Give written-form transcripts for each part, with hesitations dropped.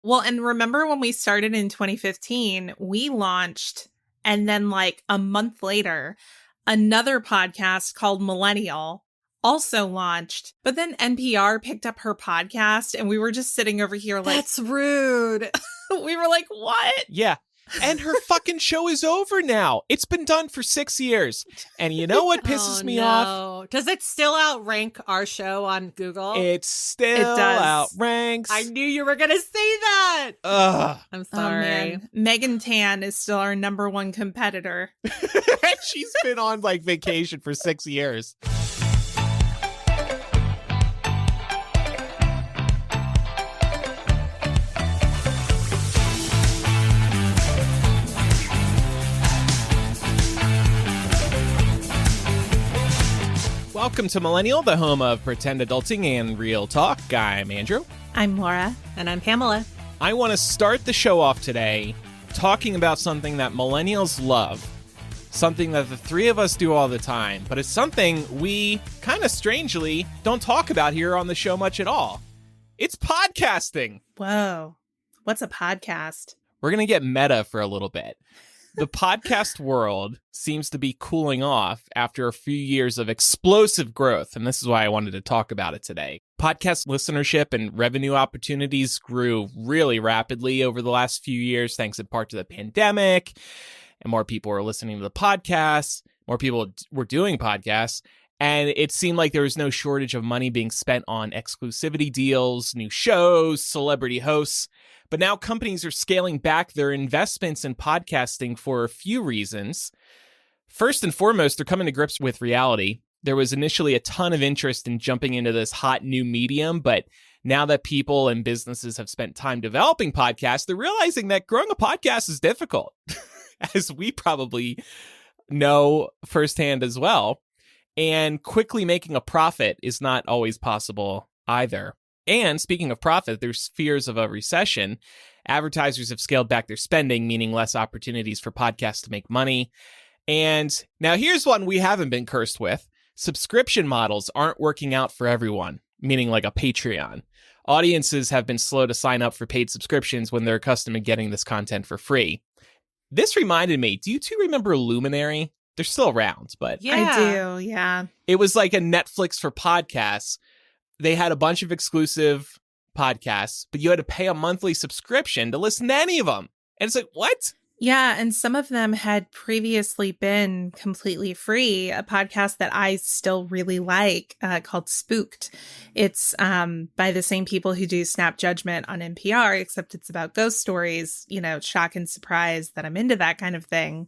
Well, and remember when we started in 2015, we launched, and then like a month later, another podcast called Millennial also launched. But then NPR picked up her podcast, and we were just sitting over here like, that's rude. We were like, what? Yeah. And her fucking show is over now. It's been done for 6 years. And you know what pisses me off? Does it still outrank our show on Google? It still outranks. I knew you were going to say that. Ugh. I'm sorry. Oh, Megan Tan is still our number one competitor. She's been on like vacation for 6 years. Welcome to Millennial, the home of pretend adulting and real talk. I'm Andrew. I'm Laura. And I'm Pamela. I want to start the show off today talking about something that millennials love. Something that the three of us do all the time, but it's something we kind of strangely don't talk about here on the show much at all. It's podcasting. Whoa. What's a podcast? We're going to get meta for a little bit. The podcast world seems to be cooling off after a few years of explosive growth, and this is why I wanted to talk about it today. Podcast listenership and revenue opportunities grew really rapidly over the last few years, thanks in part to the pandemic, and more people were listening to the podcasts, more people were doing podcasts, and it seemed like there was no shortage of money being spent on exclusivity deals, new shows, celebrity hosts. But now companies are scaling back their investments in podcasting for a few reasons. First and foremost, they're coming to grips with reality. There was initially a ton of interest in jumping into this hot new medium, but now that people and businesses have spent time developing podcasts, they're realizing that growing a podcast is difficult, as we probably know firsthand as well. And quickly making a profit is not always possible either. And speaking of profit, there's fears of a recession. Advertisers have scaled back their spending, meaning less opportunities for podcasts to make money. And now here's one we haven't been cursed with. Subscription models aren't working out for everyone, meaning like a Patreon. Audiences have been slow to sign up for paid subscriptions when they're accustomed to getting this content for free. This reminded me, do you two remember Luminary? They're still around, but... Yeah. I do, yeah. It was like a Netflix for podcasts. They had a bunch of exclusive podcasts, but you had to pay a monthly subscription to listen to any of them. And it's like, what? Yeah, and some of them had previously been completely free. A podcast that I still really like called Spooked. It's by the same people who do Snap Judgment on NPR, except it's about ghost stories, you know, shock and surprise that I'm into that kind of thing.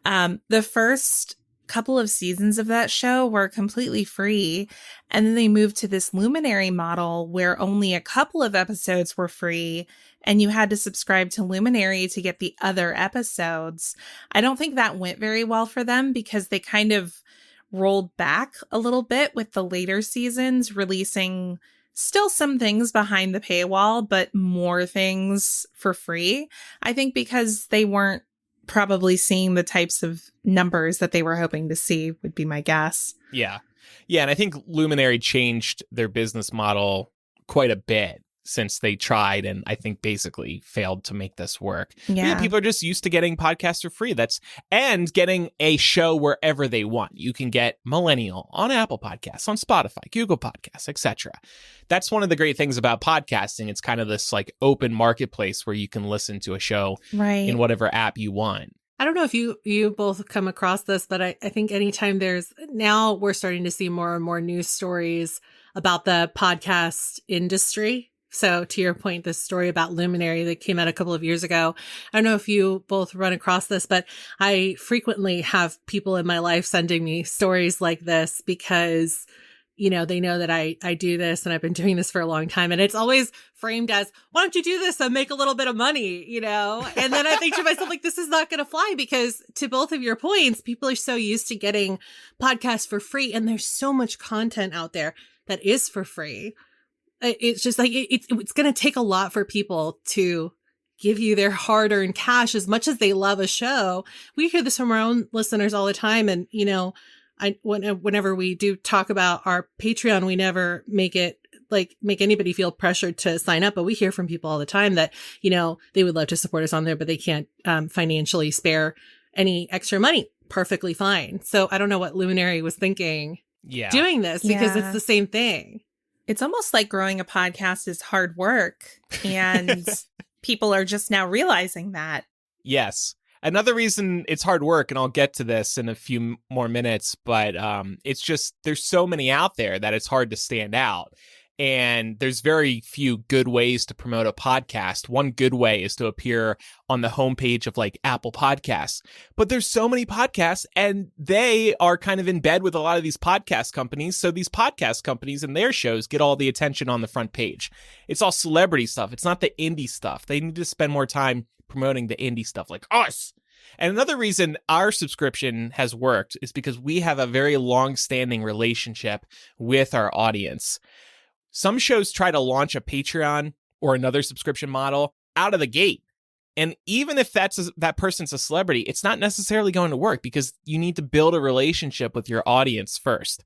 The first couple of seasons of that show were completely free, and then they moved to this Luminary model where only a couple of episodes were free, and you had to subscribe to Luminary to get the other episodes. I don't think that went very well for them because they kind of rolled back a little bit with the later seasons, releasing still some things behind the paywall, but more things for free. I think because they weren't probably seeing the types of numbers that they were hoping to see would be my guess. Yeah. Yeah. And I think Luminary changed their business model quite a bit since they tried and I think basically failed to make this work. Yeah. People are just used to getting podcasts for free. And getting a show wherever they want. You can get Millennial on Apple Podcasts, on Spotify, Google Podcasts, etc. That's one of the great things about podcasting. It's kind of this like open marketplace where you can listen to a show in whatever app you want. I don't know if you both come across this, but I think anytime now we're starting to see more and more news stories about the podcast industry. So to your point, this story about Luminary that came out a couple of years ago, I don't know if you both run across this, but I frequently have people in my life sending me stories like this because, you know, they know that I do this and I've been doing this for a long time. And it's always framed as, why don't you do this and make a little bit of money, you know? And then I think to myself, like, this is not going to fly because to both of your points, people are so used to getting podcasts for free. And there's so much content out there that is for free. It's just like, it's going to take a lot for people to give you their hard-earned cash as much as they love a show. We hear this from our own listeners all the time. And, you know, whenever we do talk about our Patreon, we never make it like make anybody feel pressured to sign up, but we hear from people all the time that, you know, they would love to support us on there, but they can't financially spare any extra money. Perfectly fine. So I don't know what Luminary was thinking doing this, because it's the same thing. It's almost like growing a podcast is hard work, and people are just now realizing that. Yes. Another reason it's hard work, and I'll get to this in a few more minutes, but it's just there's so many out there that it's hard to stand out. And there's very few good ways to promote a podcast. One good way is to appear on the homepage of like Apple Podcasts. But there's so many podcasts, and they are kind of in bed with a lot of these podcast companies. So these podcast companies and their shows get all the attention on the front page. It's all celebrity stuff. It's not the indie stuff. They need to spend more time promoting the indie stuff like us. And another reason our subscription has worked is because we have a very long-standing relationship with our audience. Some shows try to launch a Patreon or another subscription model out of the gate. And even if that person's a celebrity, it's not necessarily going to work because you need to build a relationship with your audience first.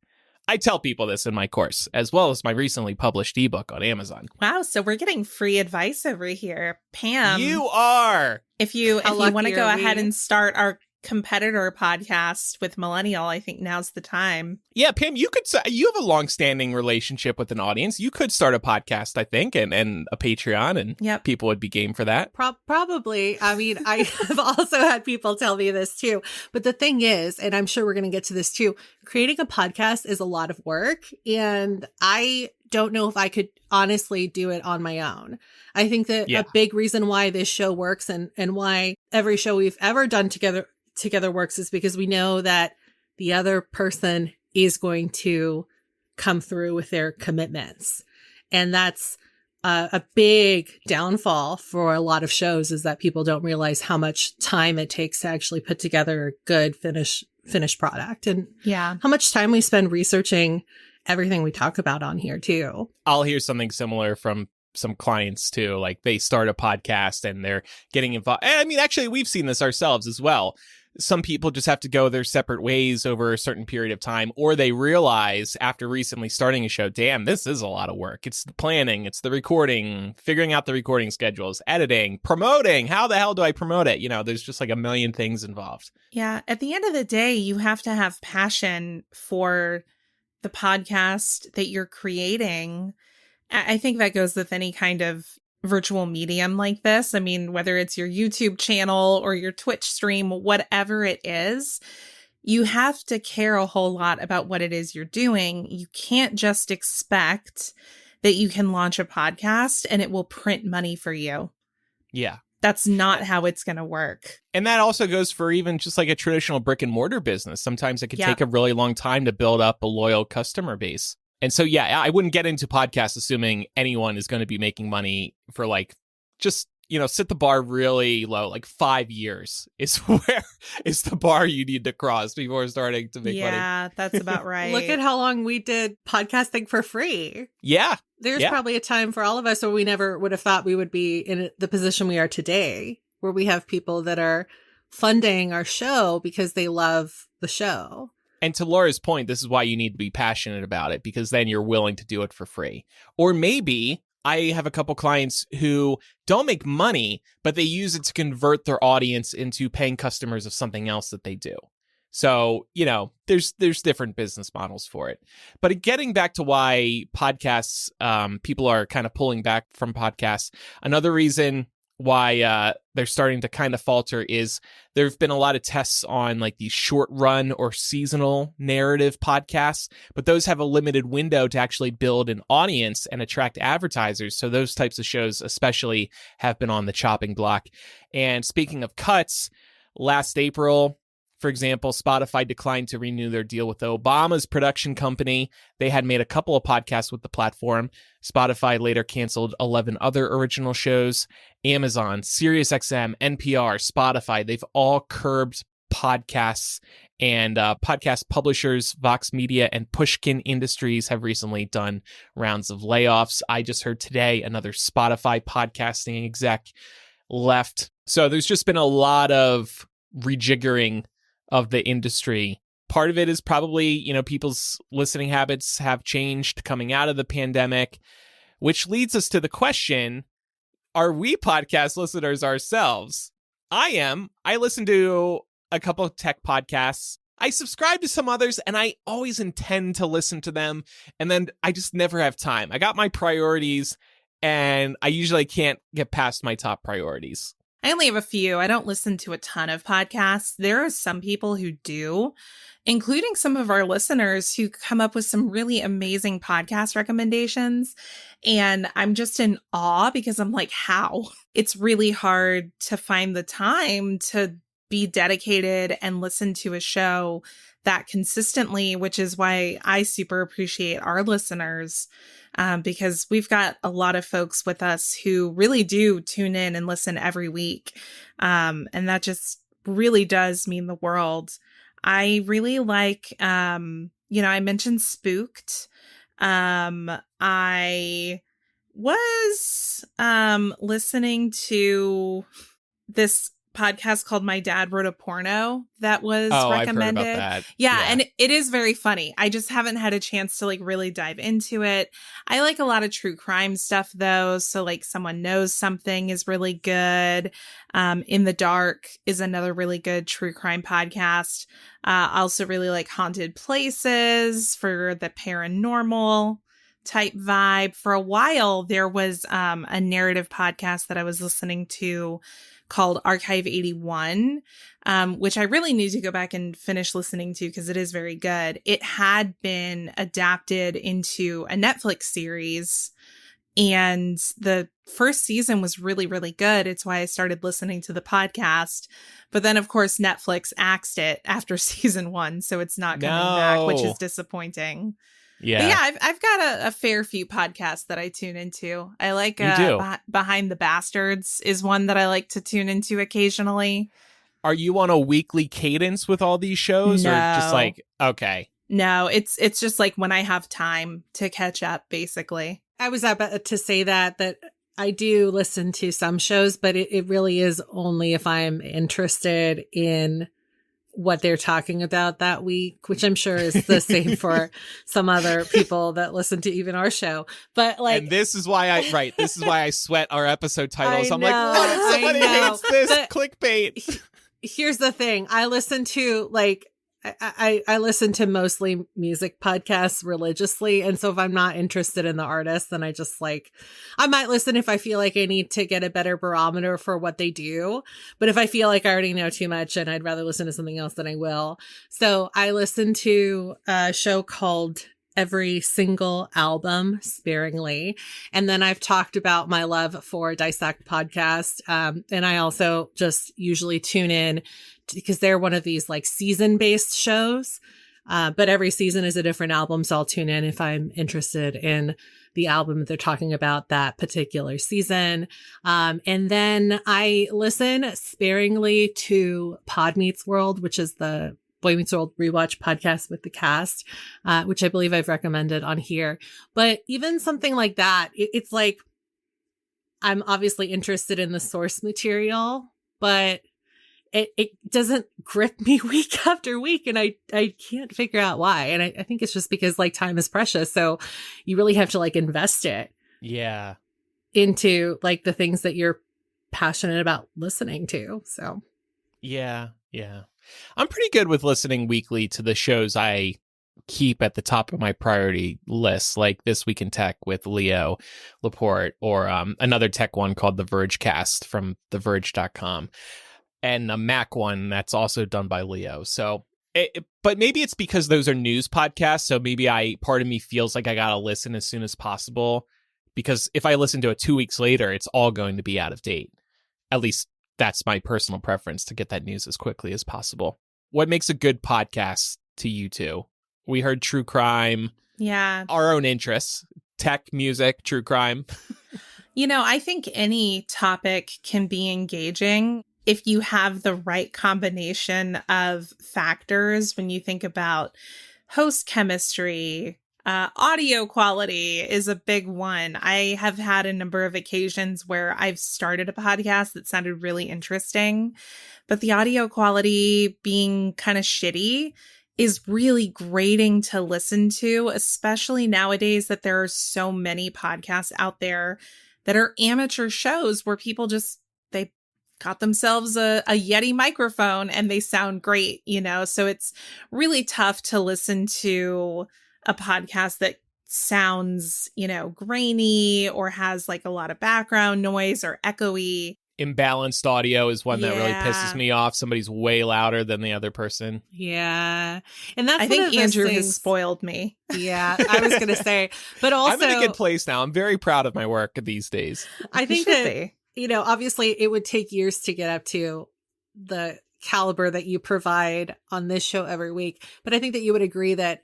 I tell people this in my course, as well as my recently published ebook on Amazon. Wow, so we're getting free advice over here. Pam. You are. If you want to go ahead and start our competitor podcast with Millennial, I think now's the time. Yeah, Pam, you have a long-standing relationship with an audience. You could start a podcast, I think, and a Patreon, and people would be game for that. Probably. I mean, I have also had people tell me this too. But the thing is, and I'm sure we're going to get to this too, creating a podcast is a lot of work. And I don't know if I could honestly do it on my own. I think that a big reason why this show works and why every show we've ever done together works is because we know that the other person is going to come through with their commitments. And that's a big downfall for a lot of shows, is that people don't realize how much time it takes to actually put together a good finished product, and how much time we spend researching everything we talk about on here too. I'll hear something similar from some clients too. Like they start a podcast and they're getting involved. I mean, actually, we've seen this ourselves as well. Some people just have to go their separate ways over a certain period of time, or they realize after recently starting a show, damn, this is a lot of work. It's the planning, it's the recording, figuring out the recording schedules, editing, promoting. How the hell do I promote it? You know, there's just like a million things involved. Yeah. At the end of the day, you have to have passion for the podcast that you're creating. I think that goes with any kind of virtual medium like this. I mean, whether it's your YouTube channel or your Twitch stream, whatever it is, you have to care a whole lot about what it is you're doing. You can't just expect that you can launch a podcast and it will print money for you. Yeah. That's not how it's going to work. And that also goes for even just like a traditional brick and mortar business. Sometimes it can take a really long time to build up a loyal customer base. And so, I wouldn't get into podcasts assuming anyone is going to be making money for like, just, set the bar really low. Like 5 years is the bar you need to cross before starting to make money. Yeah, that's about right. Look at how long we did podcasting for free. Yeah. There's probably a time for all of us where we never would have thought we would be in the position we are today, where we have people that are funding our show because they love the show. And to Laura's point, this is why you need to be passionate about it, because then you're willing to do it for free. Or maybe I have a couple clients who don't make money, but they use it to convert their audience into paying customers of something else that they do. So, there's different business models for it. But getting back to why podcasts, people are kind of pulling back from podcasts, another reason why they're starting to kind of falter is there have been a lot of tests on like these short run or seasonal narrative podcasts, but those have a limited window to actually build an audience and attract advertisers. So those types of shows especially have been on the chopping block. And speaking of cuts, last April, for example, Spotify declined to renew their deal with Obama's production company. They had made a couple of podcasts with the platform. Spotify later canceled 11 other original shows. Amazon, SiriusXM, NPR, Spotify, they've all curbed podcasts. And podcast publishers Vox Media and Pushkin Industries have recently done rounds of layoffs. I just heard today another Spotify podcasting exec left. So there's just been a lot of rejiggering of the industry Part of it is probably, people's listening habits have changed coming out of the pandemic, which leads us to the question, are we podcast listeners ourselves? I am. I listen to a couple of tech podcasts. I subscribe to some others, and I always intend to listen to them, and then I just never have time. I got my priorities, and I usually can't get past my top priorities. I only have a few. I don't listen to a ton of podcasts. There are some people who do, including some of our listeners who come up with some really amazing podcast recommendations. And I'm just in awe because I'm like, how? It's really hard to find the time to be dedicated and listen to a show that consistently, which is why I super appreciate our listeners. Because we've got a lot of folks with us who really do tune in and listen every week. And that just really does mean the world. I really like, I mentioned Spooked. I was listening to this podcast called My Dad Wrote a Porno that was recommended. I've heard about that. Yeah, and it is very funny. I just haven't had a chance to really dive into it. I like a lot of true crime stuff though. So Someone Knows Something is really good. In the Dark is another really good true crime podcast. I also really like Haunted Places for the paranormal type vibe. For a while, there was a narrative podcast that I was listening to called Archive 81, which I really need to go back and finish listening to because it is very good. It had been adapted into a Netflix series, and the first season was really, really good. It's why I started listening to the podcast. But then, of course, Netflix axed it after season 1, so it's not coming back, which is disappointing. Yeah. But yeah, I've got a fair few podcasts that I tune into. I like Behind the Bastards is one that I like to tune into occasionally. Are you on a weekly cadence with all these shows? No. Or just okay. No, it's just when I have time to catch up, basically. I was about to say that I do listen to some shows, but it really is only if I'm interested in what they're talking about that week, which I'm sure is the same for some other people that listen to even our show. But and this is why I sweat our episode titles. I'm like, what if I somebody hates this clickbait? Here's the thing. I listen to I listen to mostly music podcasts religiously. And so if I'm not interested in the artist, then I just I might listen if I feel like I need to get a better barometer for what they do. But if I feel like I already know too much and I'd rather listen to something else, then I will. So I listen to a show called Every Single Album sparingly. And then I've talked about my love for Dissect podcast. And I also just usually tune in because they're one of these season-based shows. But every season is a different album. So I'll tune in if I'm interested in the album that they're talking about that particular season. And then I listen sparingly to Pod Meets World, which is the Boy Meets World rewatch podcast with the cast, which I believe I've recommended on here. But even something like that, it's I'm obviously interested in the source material, but it doesn't grip me week after week. And I can't figure out why. And I think it's just because time is precious. So you really have to invest it. Yeah. Into the things that you're passionate about listening to. So. Yeah. Yeah. I'm pretty good with listening weekly to the shows I keep at the top of my priority list, like This Week in Tech with Leo Laporte, or another tech one called The Vergecast from TheVerge.com, and a Mac one that's also done by Leo. So, but maybe it's because those are news podcasts, so maybe part of me feels like I gotta listen as soon as possible, because if I listen to it 2 weeks later, it's all going to be out of date. At least that's my personal preference, to get that news as quickly as possible. What makes a good podcast to you two? We heard true crime. Yeah. Our own interests, tech, music, true crime. I think any topic can be engaging if you have the right combination of factors. When you think about host chemistry, audio quality is a big one. I have had a number of occasions where I've started a podcast that sounded really interesting, but the audio quality being kind of shitty, is really grating to listen to, especially nowadays that there are so many podcasts out there that are amateur shows where people they got themselves a Yeti microphone and they sound great, so it's really tough to listen to a podcast that sounds, grainy or has like a lot of background noise or echoey. Imbalanced audio is one that really Yeah. pisses me off. Somebody's way louder than the other person. Yeah. And that's I one think of those Andrew things- has spoiled me. Yeah, I was going to say, but also I'm in a good place now. I'm very proud of my work these days. I think You should that, be. obviously it would take years to get up to the caliber that you provide on this show every week. But I think that you would agree that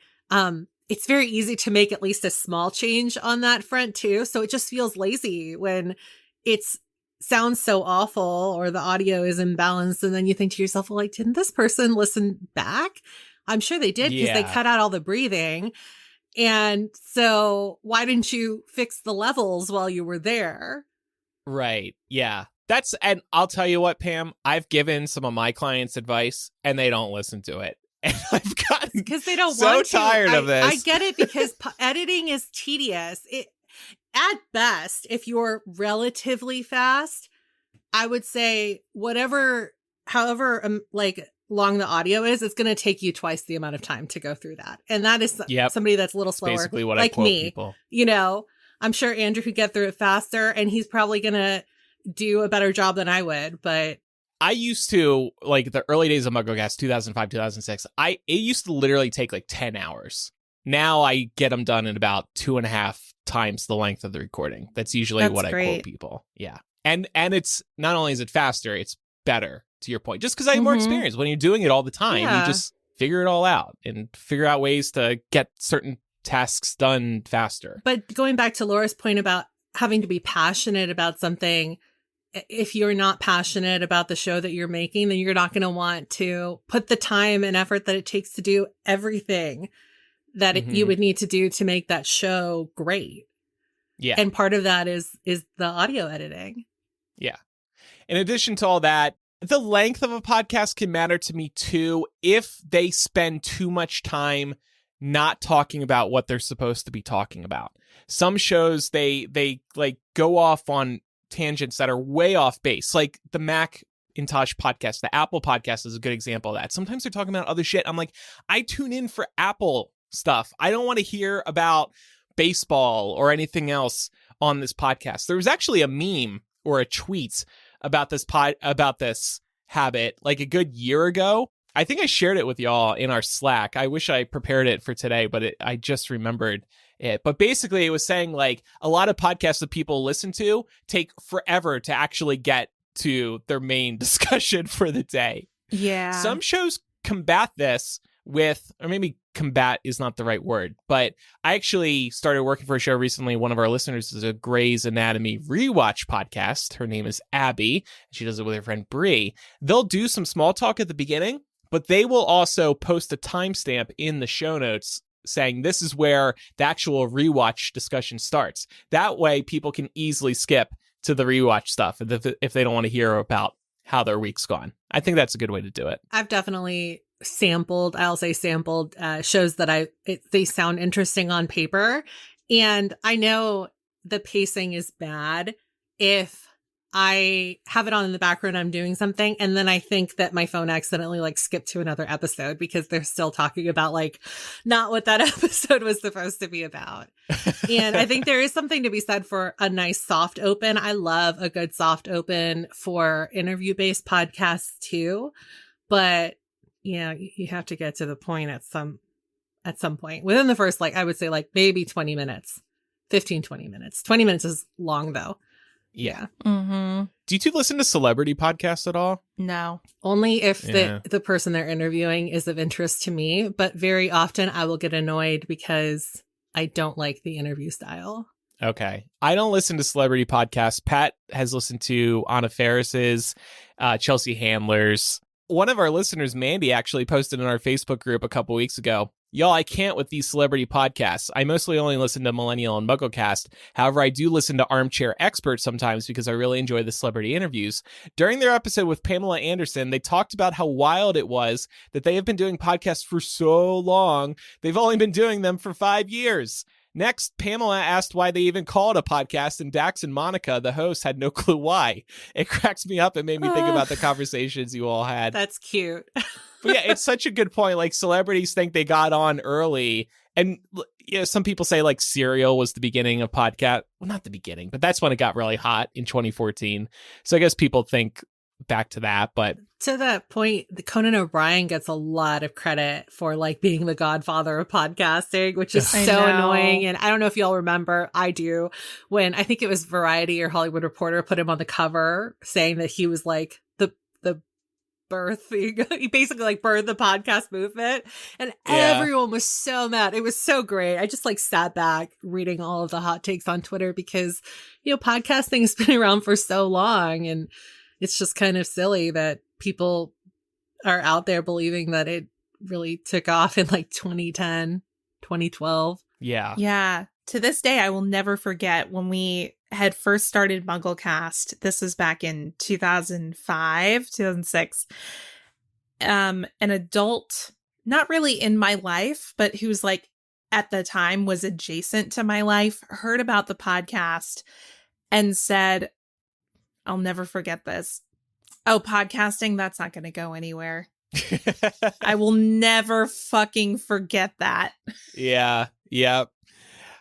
it's very easy to make at least a small change on that front too. So it just feels lazy when it's sounds so awful or the audio is imbalanced. And then you think to yourself, well, like, didn't this person listen back? I'm sure they did because they Yeah. cut out all the breathing. And so why didn't you fix the levels while you were there? Right. Yeah. And I'll tell you what, Pam, I've given some of my clients advice and they don't listen to it. And I've gotten Because they don't so want to. tired of this. I get it because editing is tedious. At best, if you're relatively fast, I would say however long the audio is, it's going to take you twice the amount of time to go through that. And that is Yep. somebody that's a little slower, basically what like I quote me. people. I'm sure Andrew could get through it faster, and he's probably going to do a better job than I would. But I used to, like the early days of MuggleCast, 2005, 2006, it used to literally take like 10 hours. Now I get them done in about 2.5 times the length of the recording. That's usually That's what I quote great. people. Yeah. And it's not only is it faster, it's better, to your point. Just because I have more Mhm. experience. When you're doing it all the time, Yeah. you just figure it all out and figure out ways to get certain tasks done faster. But going back to Laura's point about having to be passionate about something, if you're not passionate about the show that you're making, then you're not going to want to put the time and effort that it takes to do everything that you would need to do to make that show great. Yeah. And part of that is the audio editing. Yeah. In addition to all that, the length of a podcast can matter to me too if they spend too much time not talking about what they're supposed to be talking about. Some shows they like go off on tangents that are way off base, like the Macintosh podcast. The Apple podcast is a good example of that. Sometimes they're talking about other shit. I'm like, I tune in for Apple stuff. I don't want to hear about baseball or anything else on this podcast. There was actually a meme or a tweet about this habit like a good year ago. I think I shared it with y'all in our Slack. I wish I prepared it for today, but I just remembered it. But basically it was saying like a lot of podcasts that people listen to take forever to actually get to their main discussion for the day. Yeah. Some shows combat this with, or maybe combat is not the right word, but I actually started working for a show recently. One of our listeners is a Grey's Anatomy rewatch podcast. Her name is Abby. She does it with her friend Bree. They'll do some small talk at the beginning, but they will also post a timestamp in the show notes saying this is where the actual rewatch discussion starts. That way people can easily skip to the rewatch stuff if they don't want to hear about how their week's gone. I think that's a good way to do it. I've definitely sampled shows that they sound interesting on paper. And I know the pacing is bad if I have it on in the background, I'm doing something, and then I think that my phone accidentally like skipped to another episode because they're still talking about like not what that episode was supposed to be about. And I think there is something to be said for a nice soft open. I love a good soft open for interview-based podcasts too. But yeah, you have to get to the point at some point within the first, like I would say like maybe 20 minutes, 15, 20 minutes. 20 minutes is long though. Yeah. Mm-hmm. Do you two listen to celebrity podcasts at all? No. Only if Yeah. the person they're interviewing is of interest to me. But very often I will get annoyed because I don't like the interview style. Okay. I don't listen to celebrity podcasts. Pat has listened to Anna Faris's, Chelsea Handler's. One of our listeners, Mandy, actually posted in our Facebook group a couple weeks ago Y'all, I can't with these celebrity podcasts. I mostly only listen to Millennial and MuggleCast. However, I do listen to Armchair Experts sometimes because I really enjoy the celebrity interviews. During their episode with Pamela Anderson, they talked about how wild it was that they have been doing podcasts for so long. They've only been doing them for 5 years. Next, Pamela asked why they even call it a podcast, and Dax and Monica, the hosts, had no clue why. It cracks me up and made me think about the conversations you all had. That's cute. But yeah, it's such a good point. Like, celebrities think they got on early. And some people say like Serial was the beginning of podcast. Well, not the beginning, but that's when it got really hot in 2014. So I guess people think back to that. But to that point, Conan O'Brien gets a lot of credit for like being the godfather of podcasting, which is so annoying. And I don't know if y'all remember, I do, when I think it was Variety or Hollywood Reporter put him on the cover saying that he was like the he basically like birthed the podcast movement, and everyone was so mad. It was so great. I just like sat back reading all of the hot takes on Twitter because, podcasting has been around for so long, and it's just kind of silly that people are out there believing that it really took off in like 2010, 2012. Yeah. Yeah. To this day, I will never forget when we had first started MuggleCast. This was back in 2005, 2006. An adult, not really in my life, but who's like at the time was adjacent to my life, heard about the podcast and said, I'll never forget this. Oh, podcasting, that's not going to go anywhere. I will never fucking forget that. Yeah.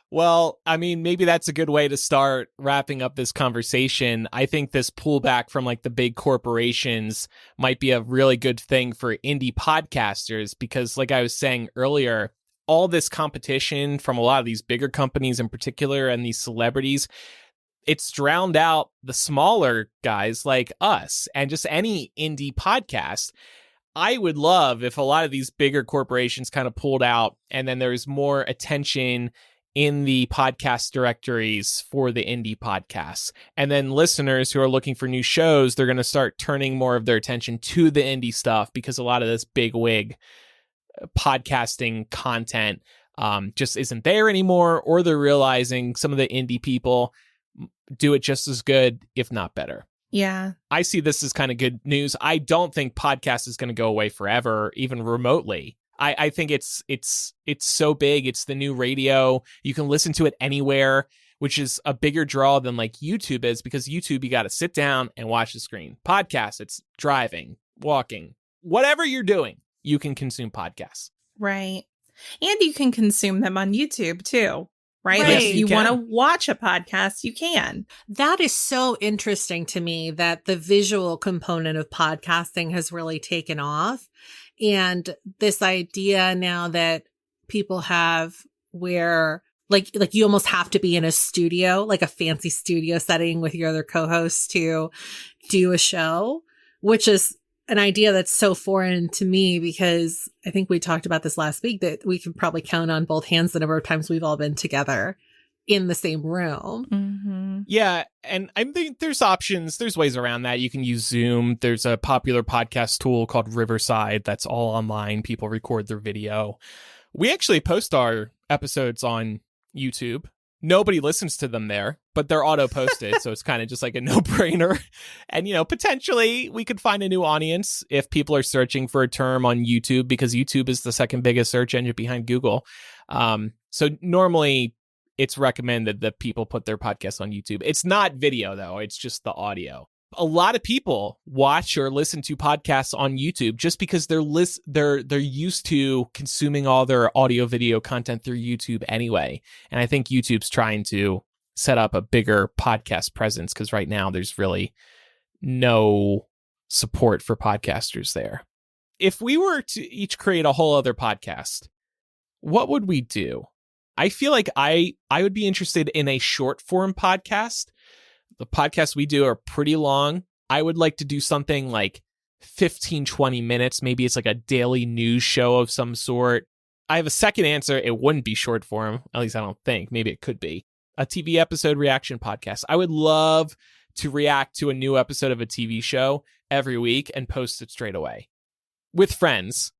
Well, I mean, maybe that's a good way to start wrapping up this conversation. I think this pullback from like the big corporations might be a really good thing for indie podcasters because, like I was saying earlier, all this competition from a lot of these bigger companies in particular and these celebrities, it's drowned out the smaller guys like us and just any indie podcast. I would love if a lot of these bigger corporations kind of pulled out and then there's more attention in the podcast directories for the indie podcasts. And then listeners who are looking for new shows, they're going to start turning more of their attention to the indie stuff because a lot of this big wig podcasting content just isn't there anymore, or they're realizing some of the indie people do it just as good, if not better. Yeah. I see this as kind of good news. I don't think podcast is going to go away forever, even remotely. I think it's so big. It's the new radio. You can listen to it anywhere, which is a bigger draw than like YouTube is, because YouTube, you got to sit down and watch the screen. Podcast, it's driving, walking, whatever you're doing, you can consume podcasts. Right. And you can consume them on YouTube too. Right? Right. Like if you want to watch a podcast, you can. That is so interesting to me that the visual component of podcasting has really taken off. And this idea now that people have where like you almost have to be in a studio, like a fancy studio setting with your other co-hosts to do a show, which is an idea that's so foreign to me because I think we talked about this last week that we can probably count on both hands the number of times we've all been together in the same room. Mm-hmm. Yeah. And I think there's options. There's ways around that. You can use Zoom. There's a popular podcast tool called Riverside that's all online. People record their video. We actually post our episodes on YouTube. Nobody listens to them there, but they're auto posted. So it's kind of just like a no brainer. And, potentially we could find a new audience if people are searching for a term on YouTube, because YouTube is the second biggest search engine behind Google. So normally it's recommended that people put their podcasts on YouTube. It's not video though. It's just the audio. A lot of people watch or listen to podcasts on YouTube just because they're used to consuming all their audio video content through YouTube anyway. And I think YouTube's trying to set up a bigger podcast presence because right now there's really no support for podcasters there. If we were to each create a whole other podcast, what would we do? I feel like I would be interested in a short form podcast. The podcasts we do are pretty long. I would like to do something like 15, 20 minutes. Maybe it's like a daily news show of some sort. I have a second answer. It wouldn't be short form. At least I don't think. Maybe it could be. A TV episode reaction podcast. I would love to react to a new episode of a TV show every week and post it straight away with friends.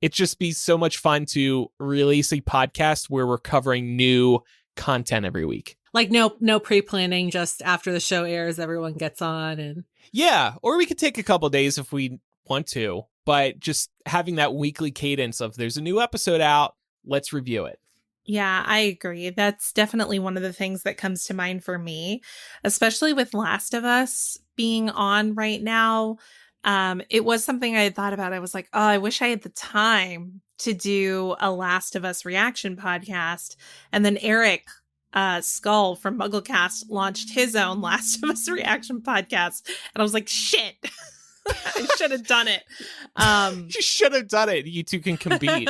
It'd just be so much fun to release a podcast where we're covering new content every week. Like no pre-planning, just after the show airs, everyone gets on and Yeah, or we could take a couple days if we want to, but just having that weekly cadence of there's a new episode out, let's review it. Yeah, I agree. That's definitely one of the things that comes to mind for me, especially with Last of Us being on right now. It was something I had thought about. I was like, oh, I wish I had the time to do a Last of Us reaction podcast. And then Eric Skull from MuggleCast launched his own Last of Us reaction podcast. And I was like, shit, I should have done it. You should have done it. You two can compete.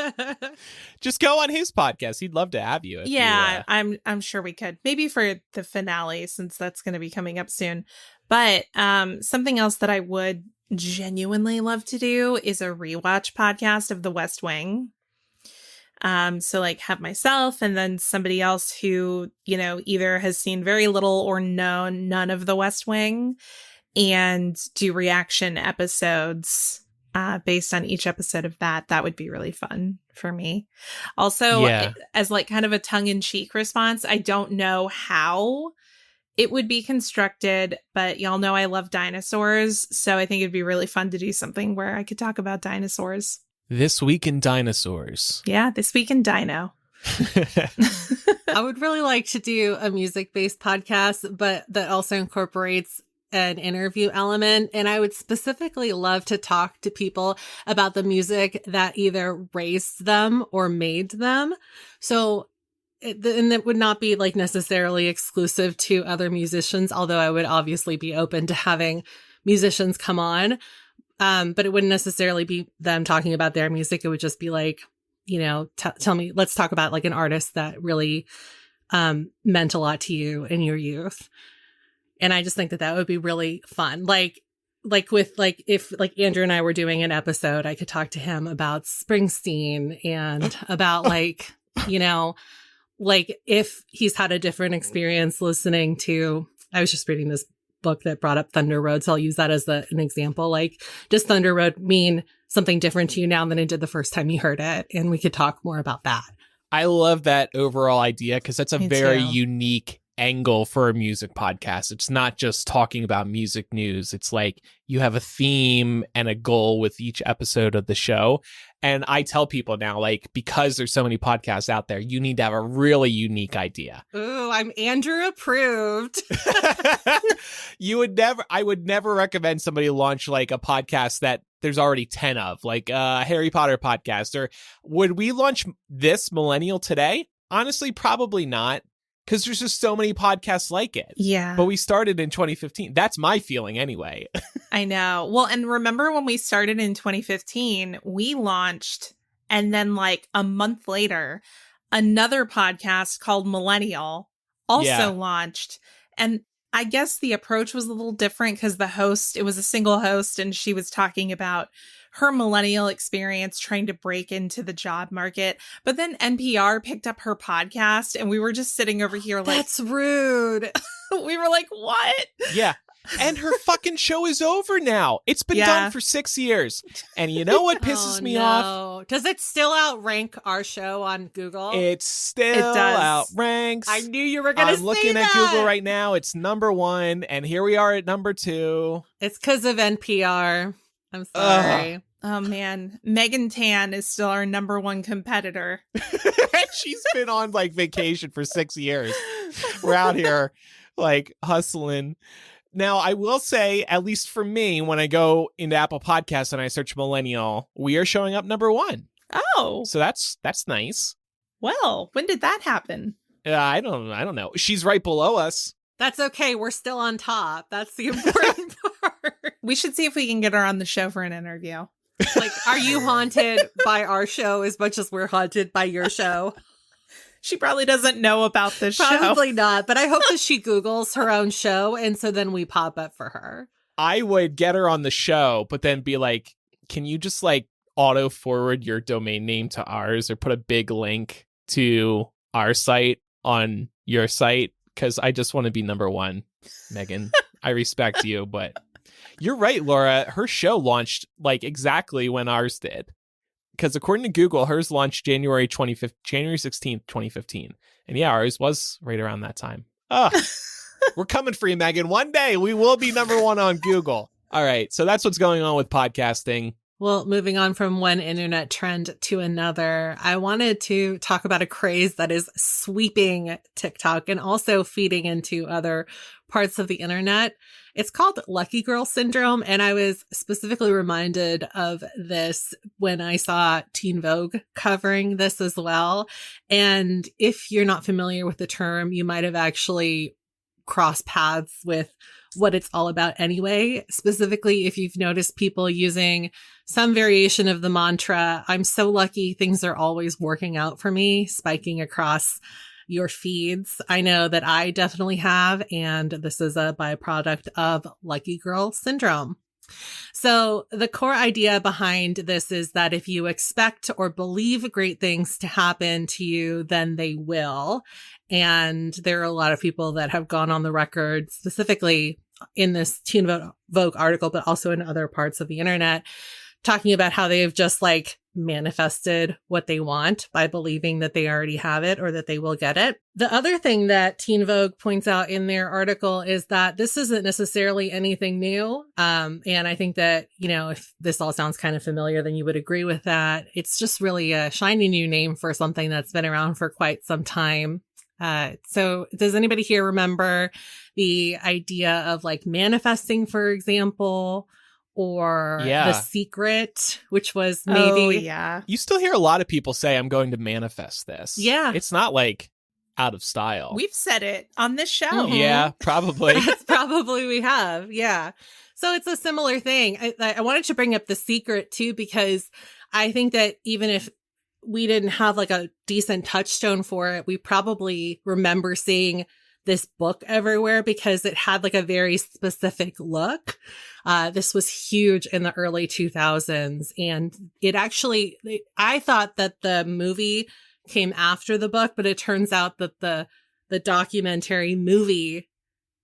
Just go on his podcast. He'd love to have you. Yeah, I'm sure we could. Maybe for the finale, since that's going to be coming up soon. But something else that I would genuinely love to do is a rewatch podcast of The West Wing. So like have myself and then somebody else who, you know, either has seen very little or known none of The West Wing, and do reaction episodes based on each episode of that. That would be really fun for me. Also, as like kind of a tongue-in-cheek response, I don't know how it would be constructed, but y'all know I love dinosaurs, so I think it'd be really fun to do something where I could talk about dinosaurs. This Week in Dinosaurs. Yeah, This Week in Dino. I would really like to do a music-based podcast, but that also incorporates an interview element. And I would specifically love to talk to people about the music that either raised them or made them. So, and that would not be like necessarily exclusive to other musicians, although I would obviously be open to having musicians come on. But it wouldn't necessarily be them talking about their music. It would just be like, you know, tell me, let's talk about like an artist that really meant a lot to you in your youth. And I just think that that would be really fun. Like if like Andrew and I were doing an episode, I could talk to him about Springsteen and about like, you know, like if he's had a different experience listening to, I was just reading this book that brought up Thunder Road. So I'll use that as an example. Like, does Thunder Road mean something different to you now than it did the first time you heard it? And we could talk more about that. I love that overall idea because that's a Me very too. unique angle for a music podcast. It's not just talking about music news. It's like you have a theme and a goal with each episode of the show. And I tell people now, like, because there's so many podcasts out there, you need to have a really unique idea. Ooh, I'm Andrew approved. I would never recommend somebody launch like a podcast that there's already 10 of, like a Harry Potter podcast. Or would we launch this Millennial today? Honestly, probably not. Because there's just so many podcasts like it. Yeah. But we started in 2015. That's my feeling anyway. I know. Well, and remember when we started in 2015, we launched, and then like a month later, another podcast called Millennial also launched. And I guess the approach was a little different because the host, it was a single host, and she was talking about her millennial experience trying to break into the job market. But then NPR picked up her podcast, and we were just sitting over here like, that's rude. We were like, what? Yeah. And her fucking show is over now. It's been done for 6 years. And you know what pisses me off? Does it still outrank our show on Google? It still outranks. I knew you were going to say that. I'm looking at Google right now. It's number 1. And here we are at number 2. It's because of NPR. I'm sorry. Oh, man. Megan Tan is still our number 1 competitor. She's been on like vacation for 6 years. We're out here like hustling. Now, I will say, at least for me, when I go into Apple Podcasts and I search Millennial, we are showing up number 1. Oh. So that's nice. Well, when did that happen? I don't know. She's right below us. That's okay. We're still on top. That's the important part. We should see if we can get her on the show for an interview. Like, are you haunted by our show as much as we're haunted by your show? She probably doesn't know about this show. Probably not, but I hope that she Googles her own show, and so then we pop up for her. I would get her on the show, but then be like, can you just like auto forward your domain name to ours or put a big link to our site on your site? Because I just want to be number 1, Megan. I respect you, but you're right, Laura. Her show launched like exactly when ours did. because according to Google, hers launched January 16th, 2015. And yeah, ours was right around that time. We're coming for you, Megan. One day we will be number one on Google. All right. So that's what's going on with podcasting. Well, moving on from one internet trend to another, I wanted to talk about a craze that is sweeping TikTok and also feeding into other parts of the internet. It's called Lucky Girl Syndrome. And I was specifically reminded of this when I saw Teen Vogue covering this as well. And if you're not familiar with the term, you might have actually crossed paths with what it's all about anyway. Specifically, if you've noticed people using some variation of the mantra, I'm so lucky, things are always working out for me, spiking across your feeds. I know that I definitely have, and this is a byproduct of Lucky Girl Syndrome. So the core idea behind this is that if you expect or believe great things to happen to you, then they will. And there are a lot of people that have gone on the record, specifically in this Teen Vogue article, but also in other parts of the internet, talking about how they've just like manifested what they want by believing that they already have it or that they will get it. The other thing that Teen Vogue points out in their article is that this isn't necessarily anything new. And I think that, you know, if this all sounds kind of familiar, then you would agree with that. It's just really a shiny new name for something that's been around for quite some time. So does anybody here remember the idea of like manifesting, for example? Or The Secret, which was maybe... Oh, yeah. You still hear a lot of people say, I'm going to manifest this. Yeah. It's not like out of style. We've said it on this show. Mm-hmm. Yeah, probably. That's probably we have. Yeah. So it's a similar thing. I wanted to bring up The Secret too, because I think that even if we didn't have like a decent touchstone for it, we probably remember seeing this book everywhere because it had like a very specific look. This was huge in the early 2000s. And it actually, I thought that the movie came after the book, but it turns out that the documentary movie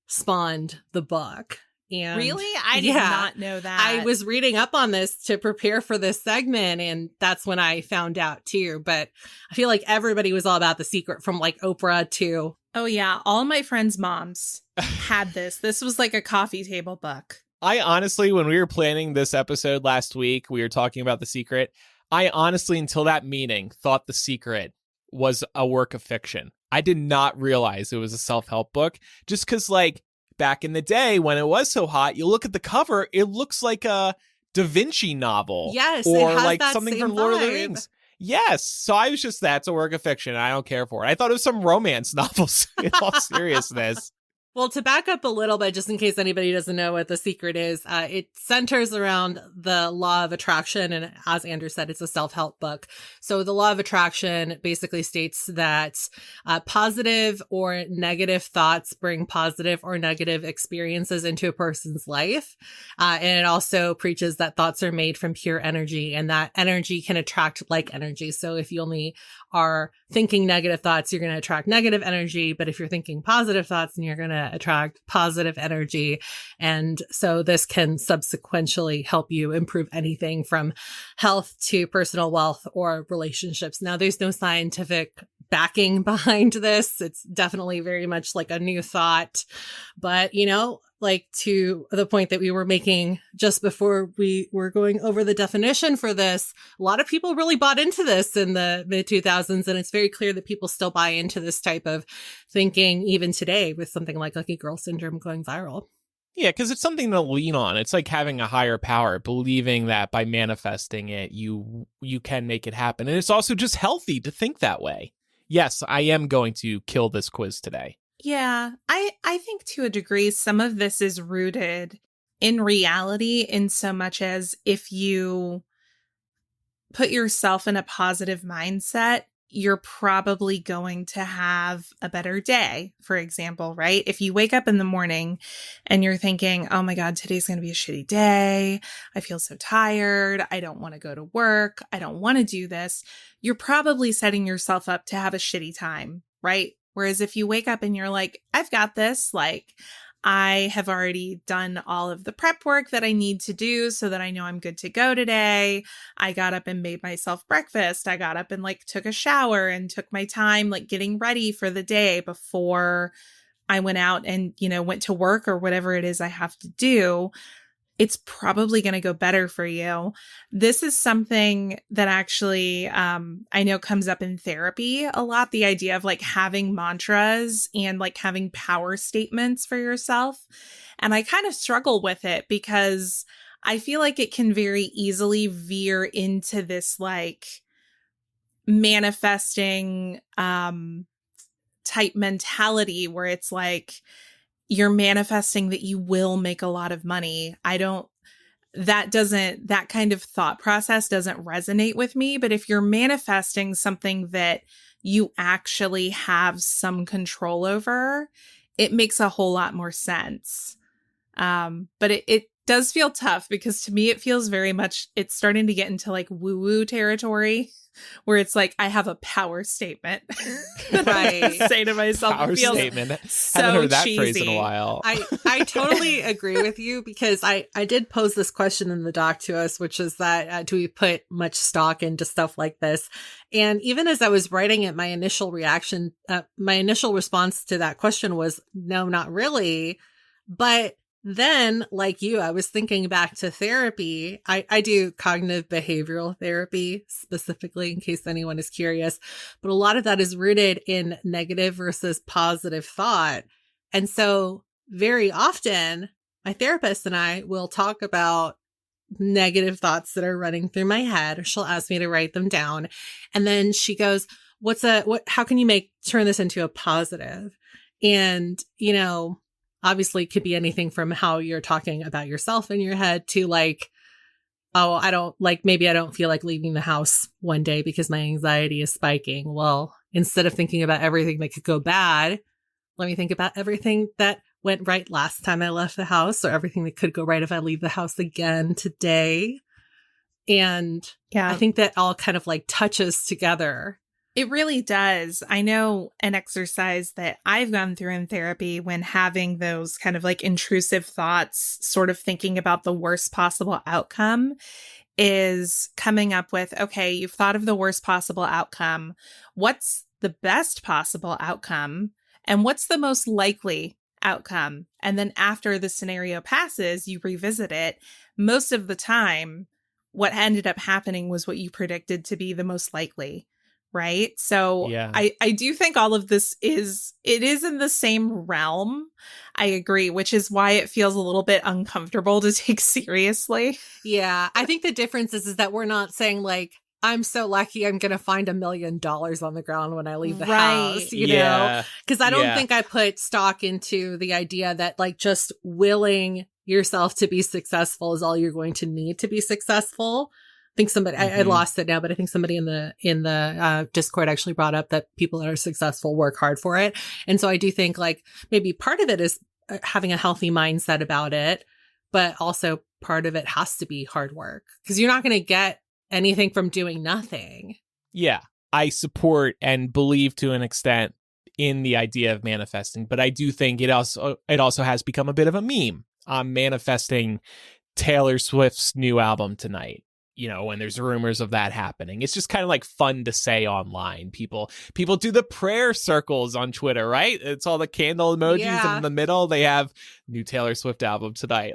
spawned the book. And really? I did not know that. I was reading up on this to prepare for this segment, and that's when I found out too. But I feel like everybody was all about The Secret, from like Oprah to... Oh, yeah. All my friends' moms had this. This was like a coffee table book. I honestly, when we were planning this episode last week, we were talking about The Secret. I honestly, until that meeting, thought The Secret was a work of fiction. I did not realize it was a self-help book, just because, like, back in the day when it was so hot, you look at the cover, it looks like a Da Vinci novel. Yes, or it has like that something same from Lord of the vibe. Rings. Yes. So I was just, that's a work of fiction. I don't care for it. I thought it was some romance novels, in all seriousness. Well, to back up a little bit, just in case anybody doesn't know what The Secret is, it centers around the law of attraction. And as Andrew said, it's a self-help book. So the law of attraction basically states that positive or negative thoughts bring positive or negative experiences into a person's life. And it also preaches that thoughts are made from pure energy, and that energy can attract like energy. So if you only are thinking negative thoughts, you're going to attract negative energy. But if you're thinking positive thoughts, then you're going to attract positive energy. And so this can subsequently help you improve anything from health to personal wealth or relationships. Now, there's no scientific backing behind this. It's definitely very much like a new thought. But, you know, like to the point that we were making just before we were going over the definition for this, a lot of people really bought into this in the mid 2000s. And it's very clear that people still buy into this type of thinking even today with something like Lucky Girl Syndrome going viral. Yeah, because it's something to lean on. It's like having a higher power, believing that by manifesting it, you can make it happen. And it's also just healthy to think that way. Yes, I am going to kill this quiz today. Yeah, I think to a degree, some of this is rooted in reality in so much as if you put yourself in a positive mindset, you're probably going to have a better day, for example, right? If you wake up in the morning and you're thinking, oh my God, today's going to be a shitty day. I feel so tired. I don't want to go to work. I don't want to do this. You're probably setting yourself up to have a shitty time, right? Whereas if you wake up and you're like, I've got this, like, I have already done all of the prep work that I need to do so that I know I'm good to go today. I got up and made myself breakfast. I got up and like took a shower and took my time like getting ready for the day before I went out and, went to work or whatever it is I have to do. It's probably going to go better for you. This is something that actually I know comes up in therapy a lot, the idea of like having mantras and like having power statements for yourself. And I kind of struggle with it because I feel like it can very easily veer into this like manifesting type mentality where it's like, you're manifesting that you will make a lot of money. That kind of thought process doesn't resonate with me. But if you're manifesting something that you actually have some control over, it makes a whole lot more sense. But it does feel tough because to me, it feels very much, it's starting to get into like woo-woo territory where it's like, I have a power statement that I say to myself. Power it feels statement. So haven't heard that cheesy. phrase in a while. I totally agree with you because I did pose this question in the doc to us, which is that do we put much stock into stuff like this? And even as I was writing it, my initial response to that question was, no, not really. But then, like you, I was thinking back to therapy. I do cognitive behavioral therapy specifically in case anyone is curious, but a lot of that is rooted in negative versus positive thought. And so very often my therapist and I will talk about negative thoughts that are running through my head, or she'll ask me to write them down. And then she goes, how can you turn this into a positive? And, obviously, it could be anything from how you're talking about yourself in your head to like, maybe I don't feel like leaving the house one day because my anxiety is spiking. Well, instead of thinking about everything that could go bad, let me think about everything that went right last time I left the house, or everything that could go right if I leave the house again today. And I think that all kind of like touches together. It really does. I know an exercise that I've gone through in therapy when having those kind of like intrusive thoughts, sort of thinking about the worst possible outcome, is coming up with, okay, you've thought of the worst possible outcome. What's the best possible outcome? And what's the most likely outcome? And then after the scenario passes, you revisit it. Most of the time, what ended up happening was what you predicted to be the most likely. Right. So yeah. I do think all of this is in the same realm. I agree, which is why it feels a little bit uncomfortable to take seriously. Yeah. I think the difference is that we're not saying like, I'm so lucky I'm going to find $1 million on the ground when I leave the house, you know, because I don't think I put stock into the idea that like just willing yourself to be successful is all you're going to need to be successful. I think somebody, I lost it now, but I think somebody in the Discord actually brought up that people that are successful work hard for it. And so I do think like maybe part of it is having a healthy mindset about it, but also part of it has to be hard work because you're not going to get anything from doing nothing. Yeah. I support and believe to an extent in the idea of manifesting, but I do think it also has become a bit of a meme. I'm manifesting Taylor Swift's new album tonight. When there's rumors of that happening, it's just kind of like fun to say online. People do the prayer circles on Twitter, right? It's all the candle emojis, and in the middle they have new Taylor Swift album tonight.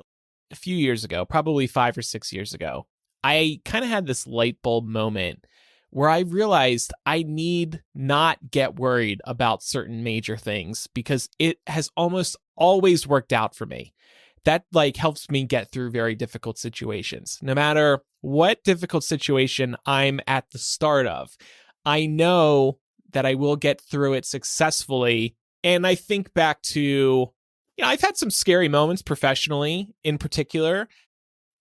A few years ago, probably 5 or 6 years ago, I kind of had this light bulb moment where I realized I need not get worried about certain major things because it has almost always worked out for me. That like helps me get through very difficult situations. No matter what difficult situation I'm at the start of, I know that I will get through it successfully. And I think back to, I've had some scary moments professionally in particular.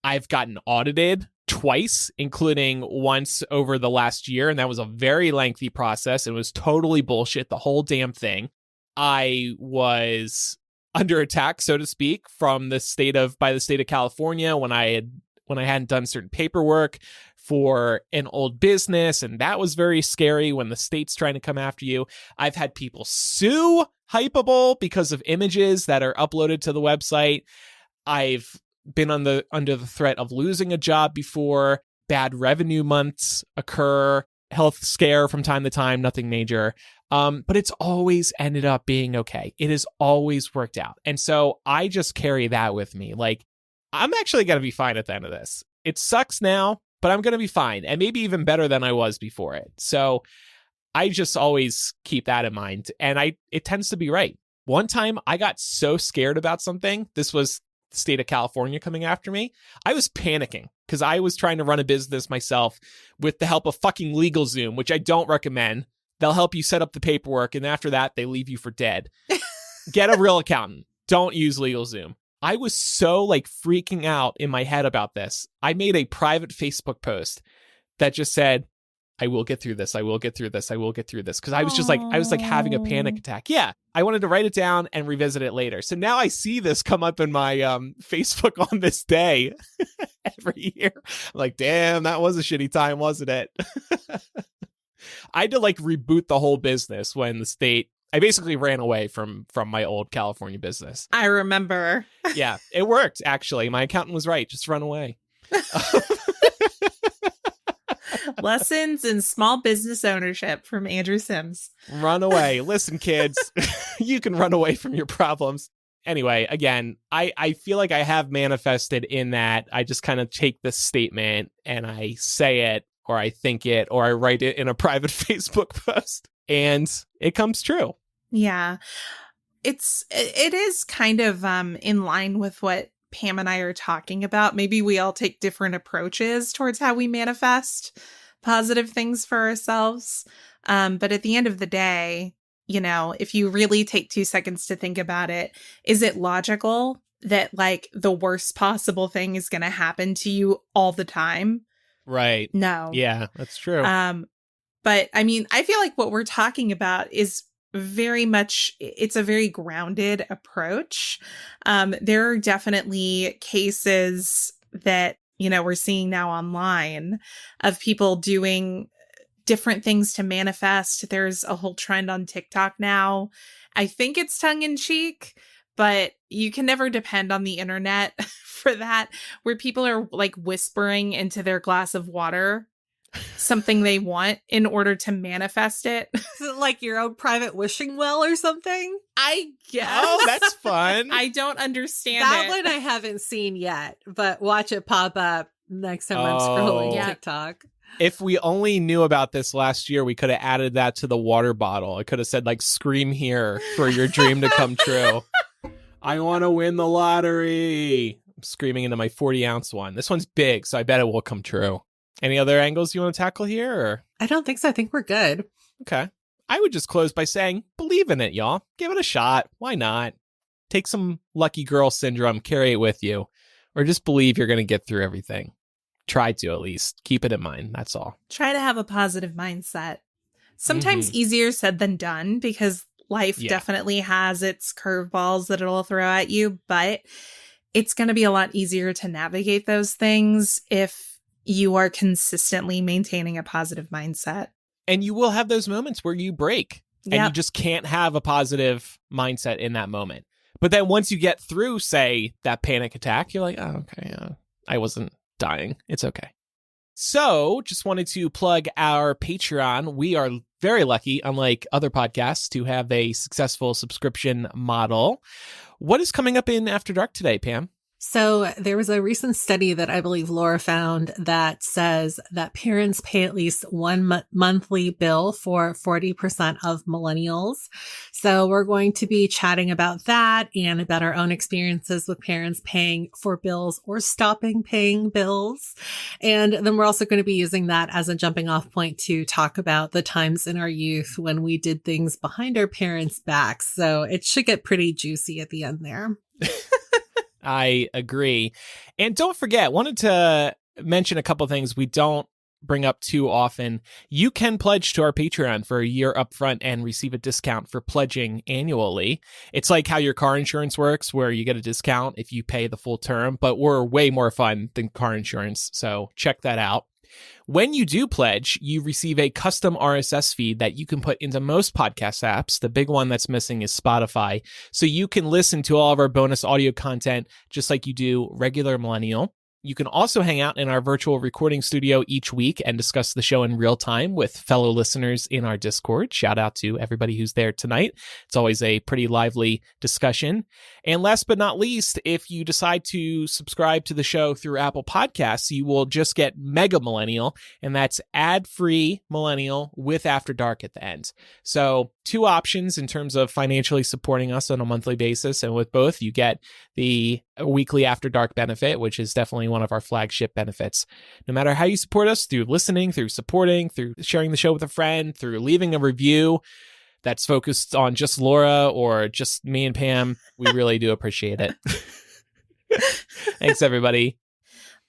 I've gotten audited twice, including once over the last year. And that was a very lengthy process. It was totally bullshit, the whole damn thing. I was under attack, so to speak, by the state of California when I had when I hadn't done certain paperwork for an old business, and that was very scary when the state's trying to come after you. I've had people sue Hypable because of images that are uploaded to the website. I've been under the threat of losing a job before. Bad revenue months occur. Health scare from time to time, nothing major. But it's always ended up being okay. It has always worked out. And so I just carry that with me. Like, I'm actually going to be fine at the end of this. It sucks now, but I'm going to be fine, and maybe even better than I was before it. So I just always keep that in mind. And it tends to be right. One time I got so scared about something. This was the state of California coming after me. I was panicking because I was trying to run a business myself with the help of fucking LegalZoom, which I don't recommend. They'll help you set up the paperwork, and after that, they leave you for dead. Get a real accountant. Don't use LegalZoom. I was so freaking out in my head about this. I made a private Facebook post that just said, I will get through this. I will get through this. I will get through this. Because I was just I was having a panic attack. Yeah. I wanted to write it down and revisit it later. So now I see this come up in my Facebook on this day every year. I'm like, damn, that was a shitty time, wasn't it? I had to reboot the whole business when the state, I basically ran away from my old California business. I remember. Yeah, it worked, actually. My accountant was right. Just run away. Lessons in small business ownership from Andrew Sims. Run away. Listen, kids, you can run away from your problems. Anyway, again, I feel like I have manifested in that I just kind of take this statement and I say it, or I think it, or I write it in a private Facebook post, and it comes true. Yeah. It is kind of in line with what Pam and I are talking about. Maybe we all take different approaches towards how we manifest positive things for ourselves. But at the end of the day, if you really take 2 seconds to think about it, is it logical that the worst possible thing is going to happen to you all the time? Right. No. Yeah, that's true. But I mean, I feel like what we're talking about is very much, it's a very grounded approach. There are definitely cases that, we're seeing now online of people doing different things to manifest. There's a whole trend on TikTok now. I think it's tongue in cheek, but you can never depend on the internet for that, where people are whispering into their glass of water something they want in order to manifest it. Is it like your own private wishing well or something? I guess. Oh, that's fun. I don't understand that it. one I haven't seen yet, but watch it pop up next time I'm scrolling TikTok. If we only knew about this last year, we could have added that to the water bottle. It could have said scream here for your dream to come true. I want to win the lottery. I'm screaming into my 40-ounce one. This one's big, so I bet it will come true. Any other angles you want to tackle here? Or? I don't think so. I think we're good. Okay. I would just close by saying, believe in it, y'all. Give it a shot. Why not? Take some lucky girl syndrome, carry it with you, or just believe you're going to get through everything. Try to, at least. Keep it in mind. That's all. Try to have a positive mindset. Sometimes easier said than done, because life definitely has its curveballs that it'll throw at you, but it's going to be a lot easier to navigate those things if you are consistently maintaining a positive mindset. And you will have those moments where you break and you just can't have a positive mindset in that moment. But then once you get through, say, that panic attack, you're like, oh, okay, I wasn't dying. It's okay. So just wanted to plug our Patreon. We are very lucky, unlike other podcasts, to have a successful subscription model. What is coming up in After Dark today, Pam? So there was a recent study that I believe Laura found that says that parents pay at least one monthly bill for 40% of millennials. So we're going to be chatting about that and about our own experiences with parents paying for bills or stopping paying bills. And then we're also going to be using that as a jumping off point to talk about the times in our youth when we did things behind our parents' backs. So it should get pretty juicy at the end there. I agree. And don't forget, wanted to mention a couple things we don't bring up too often, you can pledge to our Patreon for a year upfront and receive a discount for pledging annually. It's like how your car insurance works, where you get a discount if you pay the full term, but we're way more fun than car insurance. So check that out. When you do pledge, you receive a custom RSS feed that you can put into most podcast apps. The big one that's missing is Spotify. So you can listen to all of our bonus audio content just like you do regular Millennial. You can also hang out in our virtual recording studio each week and discuss the show in real time with fellow listeners in our Discord. Shout out to everybody who's there tonight. It's always a pretty lively discussion. And last but not least, if you decide to subscribe to the show through Apple Podcasts, you will just get Mega Millennial, and that's ad-free Millennial with After Dark at the end. So 2 options in terms of financially supporting us on a monthly basis. And with both, you get the weekly After Dark benefit, which is definitely one of our flagship benefits. No matter how you support us, through listening, through supporting, through sharing the show with a friend, through leaving a review that's focused on just Laura or just me and Pam, we really do appreciate it. Thanks, everybody.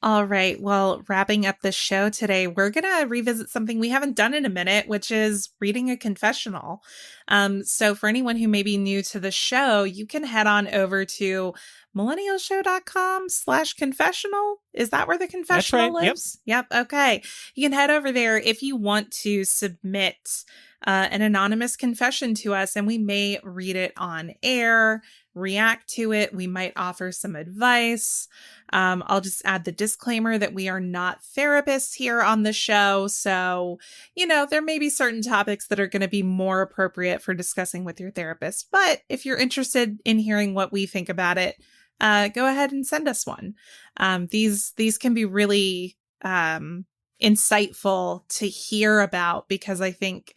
All right. Well, wrapping up the show today, we're going to revisit something we haven't done in a minute, which is reading a confessional. So for anyone who may be new to the show, you can head on over to millennialshow.com/confessional. Is that where the confessional lives? Yep. Okay. You can head over there if you want to submit an anonymous confession to us, and we may read it on air, react to it. We might offer some advice. I'll just add the disclaimer that we are not therapists here on the show. So, there may be certain topics that are going to be more appropriate for discussing with your therapist. But if you're interested in hearing what we think about it, go ahead and send us one. These can be really insightful to hear about, because I think,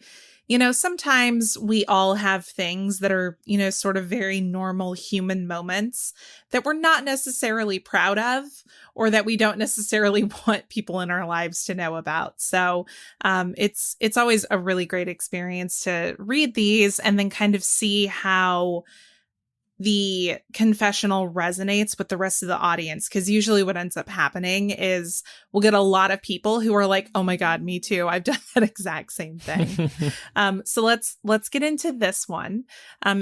sometimes we all have things that are, sort of very normal human moments that we're not necessarily proud of, or that we don't necessarily want people in our lives to know about. So it's always a really great experience to read these and then kind of see how the confessional resonates with the rest of the audience. Because usually what ends up happening is we'll get a lot of people who are like, oh my God, me too. I've done that exact same thing. So let's get into this one.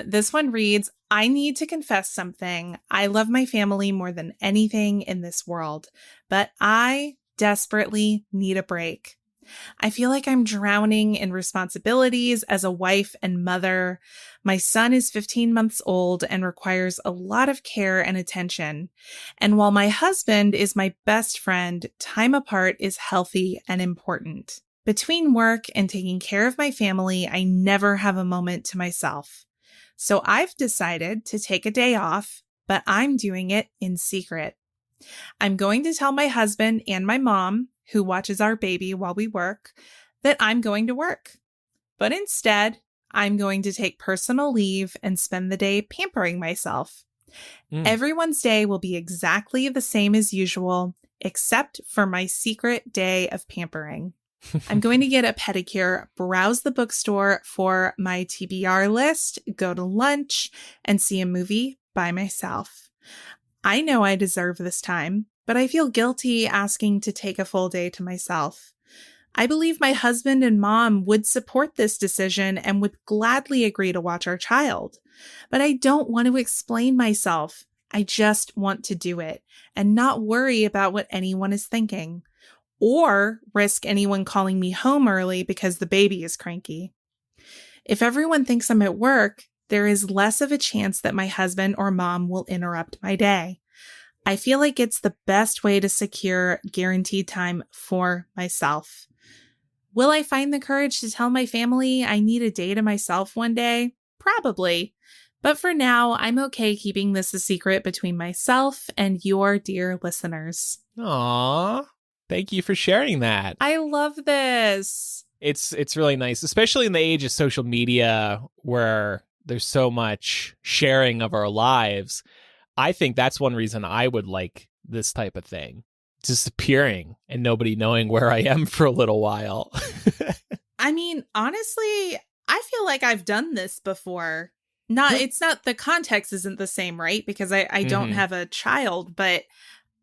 This one reads, I need to confess something. I love my family more than anything in this world, but I desperately need a break. I feel like I'm drowning in responsibilities as a wife and mother. My son is 15 months old and requires a lot of care and attention. And while my husband is my best friend, time apart is healthy and important. Between work and taking care of my family, I never have a moment to myself. So I've decided to take a day off, but I'm doing it in secret. I'm going to tell my husband and my mom, who watches our baby while we work, that I'm going to work. But instead, I'm going to take personal leave and spend the day pampering myself. Everyone's day will be exactly the same as usual, except for my secret day of pampering. I'm going to get a pedicure, browse the bookstore for my TBR list, go to lunch, and see a movie by myself. I know I deserve this time, but I feel guilty asking to take a full day to myself. I believe my husband and mom would support this decision and would gladly agree to watch our child. But I don't want to explain myself. I just want to do it and not worry about what anyone is thinking, or risk anyone calling me home early because the baby is cranky. If everyone thinks I'm at work, there is less of a chance that my husband or mom will interrupt my day. I feel like it's the best way to secure guaranteed time for myself. Will I find the courage to tell my family I need a day to myself one day? Probably. But for now, I'm okay keeping this a secret between myself and your dear listeners. Aw, thank you for sharing that. I love this. It's really nice, especially in the age of social media where there's so much sharing of our lives. I think that's one reason I would like this type of thing. Disappearing and nobody knowing where I am for a little while. I mean, honestly, I feel like I've done this before. It's not, the context isn't the same, right? Because I don't have a child, but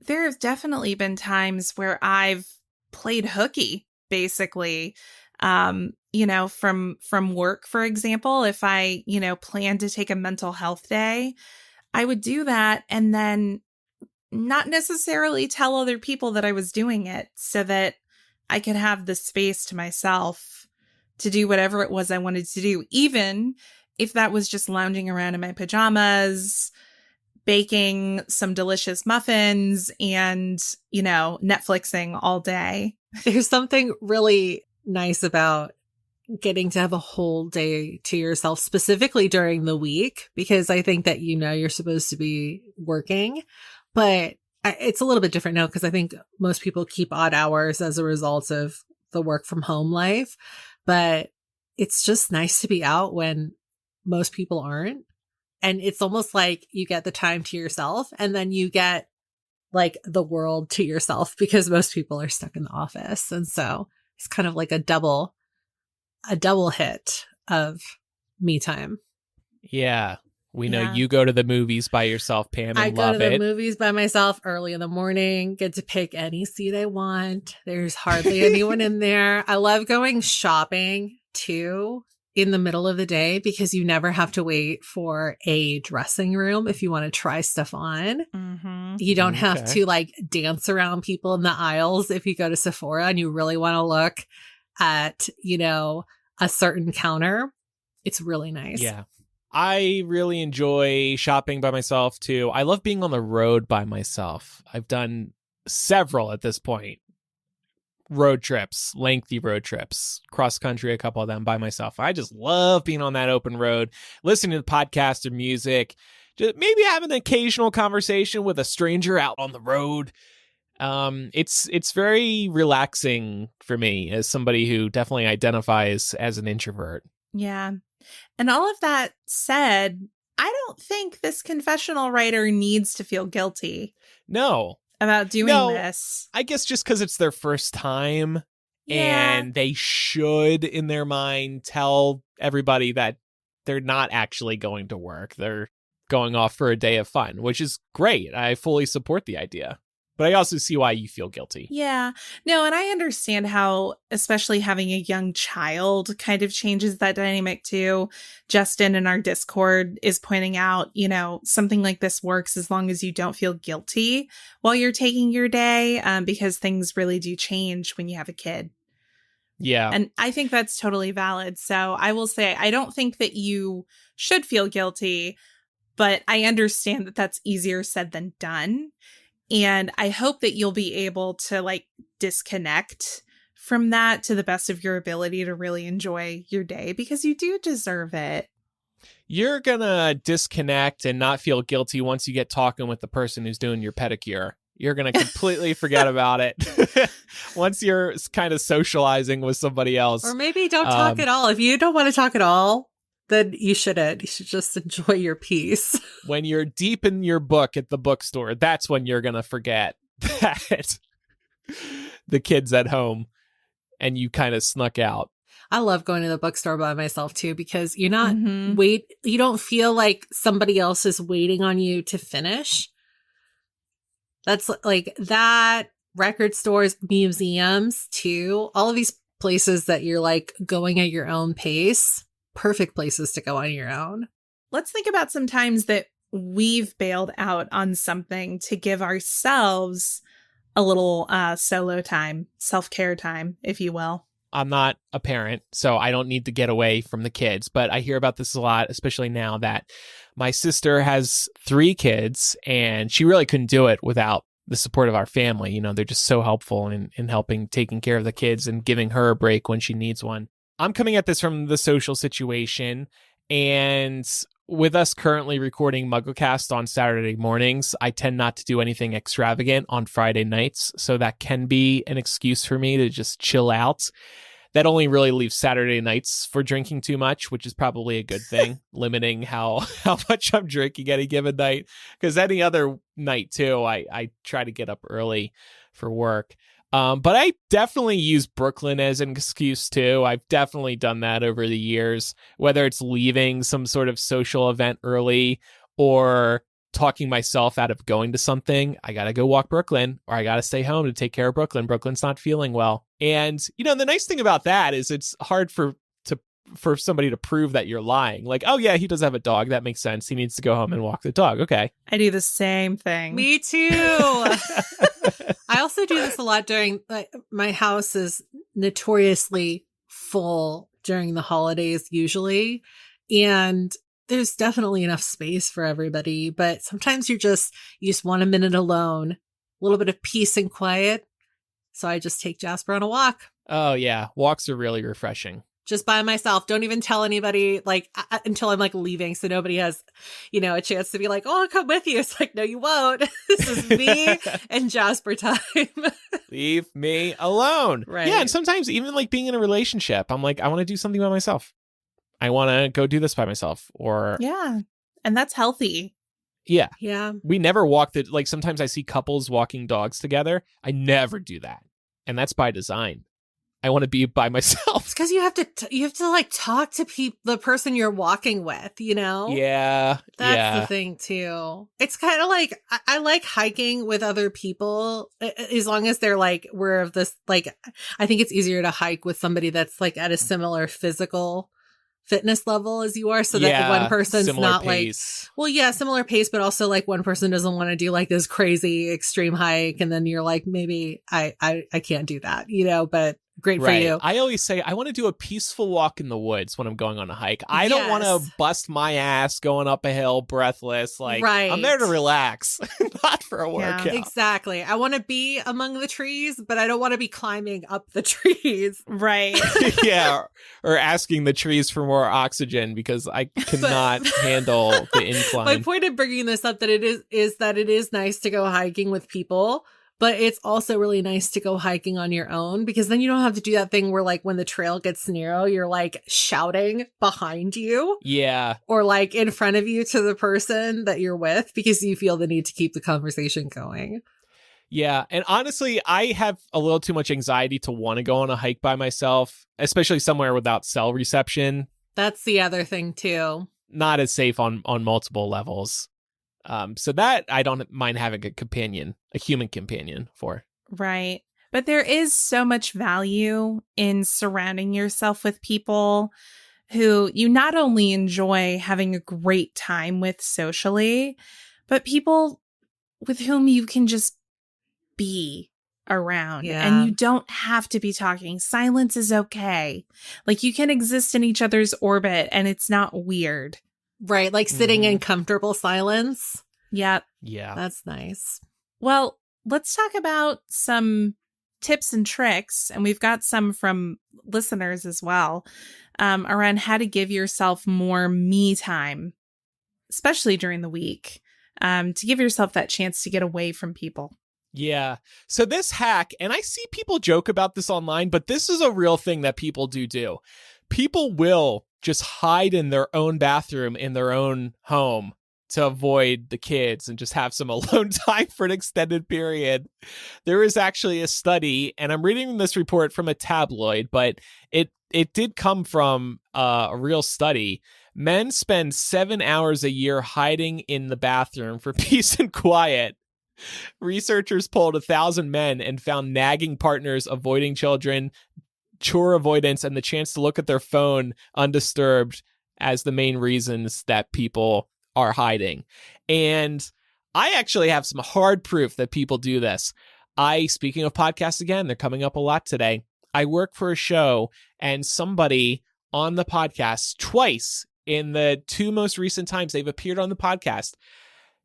there have definitely been times where I've played hooky, basically. From work, for example, if I, plan to take a mental health day, I would do that and then not necessarily tell other people that I was doing it so that I could have the space to myself to do whatever it was I wanted to do, even if that was just lounging around in my pajamas, baking some delicious muffins and, Netflixing all day. There's something really nice about getting to have a whole day to yourself, specifically during the week, because I think that, you're supposed to be working, but it's a little bit different now because I think most people keep odd hours as a result of the work from home life, but it's just nice to be out when most people aren't. And it's almost like you get the time to yourself and then you get like the world to yourself because most people are stuck in the office. And so it's kind of like a double hit of me time. Yeah. We know you go to the movies by yourself, Pam, and love it. I go to the movies by myself early in the morning, get to pick any seat I want. There's hardly anyone in there. I love going shopping too in the middle of the day because you never have to wait for a dressing room if you want to try stuff on. Mm-hmm. You don't have to like dance around people in the aisles if you go to Sephora and you really want to look at, a certain counter. It's really nice. Yeah. I really enjoy shopping by myself too. I love being on the road by myself. I've done several at this point. Road trips, lengthy road trips, cross country, a couple of them by myself. I just love being on that open road, listening to podcasts or music, just maybe having an occasional conversation with a stranger out on the road. It's very relaxing for me as somebody who definitely identifies as an introvert. Yeah. And all of that said, I don't think this confessional writer needs to feel guilty. No. About doing this. I guess just because it's their first time and they should, in their mind, tell everybody that they're not actually going to work. They're going off for a day of fun, which is great. I fully support the idea. But I also see why you feel guilty. Yeah. No, and I understand how, especially having a young child kind of changes that dynamic too. Justin in our Discord is pointing out, something like this works as long as you don't feel guilty while you're taking your day, because things really do change when you have a kid. Yeah. And I think that's totally valid. So I will say, I don't think that you should feel guilty, but I understand that that's easier said than done. And I hope that you'll be able to disconnect from that to the best of your ability to really enjoy your day because you do deserve it. You're going to disconnect and not feel guilty once you get talking with the person who's doing your pedicure. You're going to completely forget about it once you're kind of socializing with somebody else. Or maybe don't talk at all. If you don't want to talk at all, then you shouldn't. You should just enjoy your peace. When you're deep in your book at the bookstore, that's when you're going to forget that the kid's at home and you kind of snuck out. I love going to the bookstore by myself too, because you're not you don't feel like somebody else is waiting on you to finish. That's like that, record stores, museums too, all of these places that you're like going at your own pace. Perfect places to go on your own. Let's think about some times that we've bailed out on something to give ourselves a little solo time, self-care time, if you will. I'm not a parent, so I don't need to get away from the kids, but I hear about this a lot, especially now that my sister has 3 kids and she really couldn't do it without the support of our family. They're just so helpful in helping taking care of the kids and giving her a break when she needs one. I'm coming at this from the social situation, and with us currently recording MuggleCast on Saturday mornings, I tend not to do anything extravagant on Friday nights, so that can be an excuse for me to just chill out. That only really leaves Saturday nights for drinking too much, which is probably a good thing, limiting how much I'm drinking any given night, because any other night too, I try to get up early for work. But I definitely use Brooklyn as an excuse too. I've definitely done that over the years, whether it's leaving some sort of social event early or talking myself out of going to something, I got to go walk Brooklyn, or I got to stay home to take care of Brooklyn. Brooklyn's not feeling well. And, the nice thing about that is it's hard for somebody to prove that you're lying. Like, oh yeah, he does have a dog. That makes sense. He needs to go home and walk the dog. Okay. I do the same thing. Me too. I also do this a lot during, my house is notoriously full during the holidays usually. And there's definitely enough space for everybody, but sometimes you just want a minute alone, a little bit of peace and quiet. So I just take Jasper on a walk. Oh yeah. Walks are really refreshing. Just by myself. Don't even tell anybody until I'm leaving. So nobody has, a chance to be like, oh, I'll come with you. It's like, no, you won't. This is me and Jasper time. Leave me alone. Right. Yeah. And sometimes even being in a relationship, I'm like, I want to do something by myself. I want to go do this by myself, or. Yeah. And that's healthy. Yeah. Yeah. We never walk sometimes I see couples walking dogs together. I never do that. And that's by design. I want to be by myself. It's because you have to talk to the person you're walking with, Yeah. That's the thing too. It's kind of like, I like hiking with other people as long as they're aware of this. I think it's easier to hike with somebody that's at a similar physical fitness level as you are, so that one person's not pace. Similar pace, but also one person doesn't want to do this crazy extreme hike. And then you're maybe I can't do that, but great for you. I always say I want to do a peaceful walk in the woods when I'm going on a hike. I don't want to bust my ass going up a hill breathless. Right. I'm there to relax, not for a workout. Exactly. I want to be among the trees, but I don't want to be climbing up the trees. Right. Yeah. Or asking the trees for more oxygen because I cannot handle the incline. My point of bringing this up is that it is nice to go hiking with people. But it's also really nice to go hiking on your own, because then you don't have to do that thing where when the trail gets narrow, you're shouting behind you. Yeah. Or in front of you to the person that you're with, because you feel the need to keep the conversation going. Yeah. And honestly, I have a little too much anxiety to want to go on a hike by myself, especially somewhere without cell reception. That's the other thing too. Not as safe on multiple levels. So that I don't mind having a human companion for. Right. But there is so much value in surrounding yourself with people who you not only enjoy having a great time with socially, but people with whom you can just be around. Yeah. And you don't have to be talking. Silence is okay. You can exist in each other's orbit and it's not weird. Right, sitting in comfortable silence. Yep. Yeah. That's nice. Well, let's talk about some tips and tricks, and we've got some from listeners as well, around how to give yourself more me time, especially during the week, to give yourself that chance to get away from people. Yeah. So this hack, and I see people joke about this online, but this is a real thing that people do. People will just hide in their own bathroom in their own home to avoid the kids and just have some alone time for an extended period. There is actually a study, and I'm reading this report from a tabloid, but it did come from a real study. Men spend 7 hours a year hiding in the bathroom for peace and quiet. Researchers polled 1,000 men and found nagging partners, avoiding children, chore avoidance, and the chance to look at their phone undisturbed as the main reasons that people are hiding. And I actually have some hard proof that people do this. Speaking of podcasts again, they're coming up a lot today. I work for a show, and somebody on the podcast twice in the 2 most recent times they've appeared on the podcast,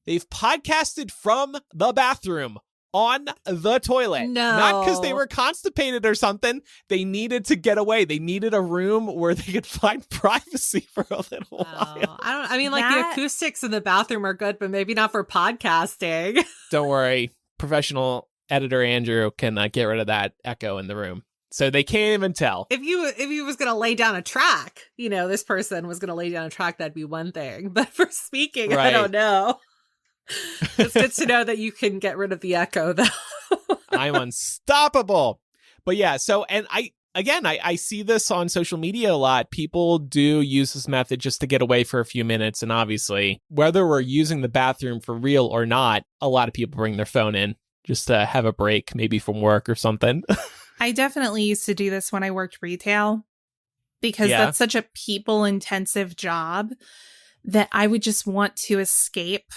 they've podcasted from the bathroom on the toilet. No. Not because they were constipated or something. They needed to get away. They needed a room where they could find privacy for a little while. The acoustics in the bathroom are good, but maybe not for podcasting. Don't worry. Professional editor Andrew can get rid of that echo in the room. So they can't even tell. If you was going to lay down a track, this person was going to lay down a track, that'd be one thing. But for speaking, right. I don't know. It's good to know that you can get rid of the echo, though. I'm unstoppable. But yeah, so, and again, I see this on social media a lot. People do use this method just to get away for a few minutes. And obviously, whether we're using the bathroom for real or not, a lot of people bring their phone in just to have a break, maybe from work or something. I definitely used to do this when I worked retail because Yeah. that's such a people intensive job that I would just want to escape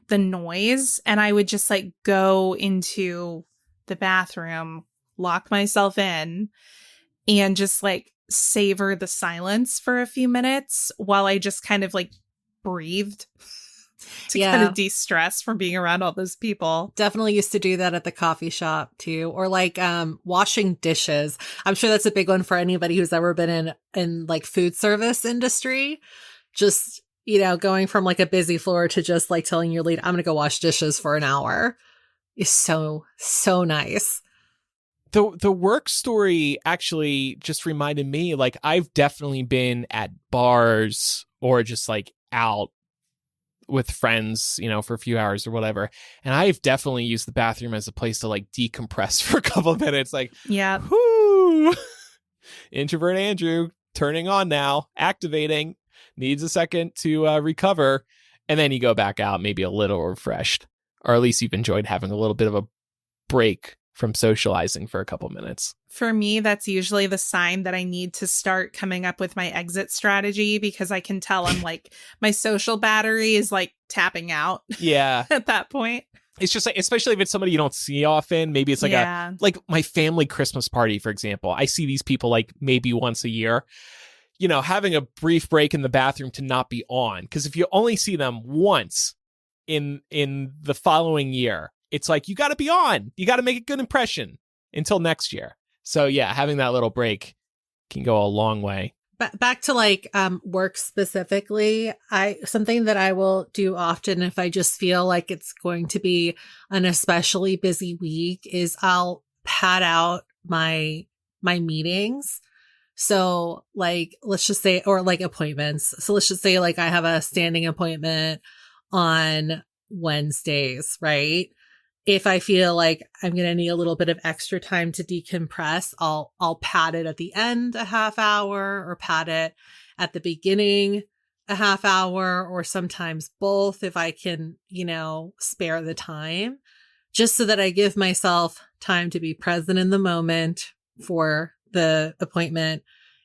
the noise, and I would just like go into the bathroom, lock myself in, and just like savor the silence for a few minutes while I just kind of like breathed to kind of de-stress from being around all those people. Definitely used to do that at the coffee shop too, or like washing dishes. I'm sure that's a big one for anybody who's ever been in like food service industry. Just, going from like a busy floor to just like telling your lead, I'm going to go wash dishes for an hour is so nice. The work story actually just reminded me, like, I've definitely been at bars or just like out with friends, for a few hours or whatever. And I've definitely used the bathroom as a place to like decompress for a couple of minutes. Like, yeah, whoo, introvert Andrew turning on now, activating, needs a second to recover. And then you go back out, maybe a little refreshed, or at least you've enjoyed having a little bit of a break from socializing for a couple minutes. For me, that's usually the sign that I need to start coming up with my exit strategy, because I can tell I'm like, my social battery is like tapping out. Yeah. At that point. It's just like, especially if it's somebody you don't see often, maybe it's like like my family Christmas party, for example. I see these people like maybe once a year, having a brief break in the bathroom to not be on. Because if you only see them once in the following year, it's like, you got to be on. You got to make a good impression until next year. So yeah, having that little break can go a long way. Back to like work specifically, something that I will do often if I just feel like it's going to be an especially busy week is I'll pad out my meetings. So like, let's just say, or like appointments. So let's just say like I have a standing appointment on Wednesdays, right? If I feel like I'm going to need a little bit of extra time to decompress, I'll pad it at the end a half hour, or pad it at the beginning a half hour, or sometimes both if I can, spare the time, just so that I give myself time to be present in the moment for the appointment.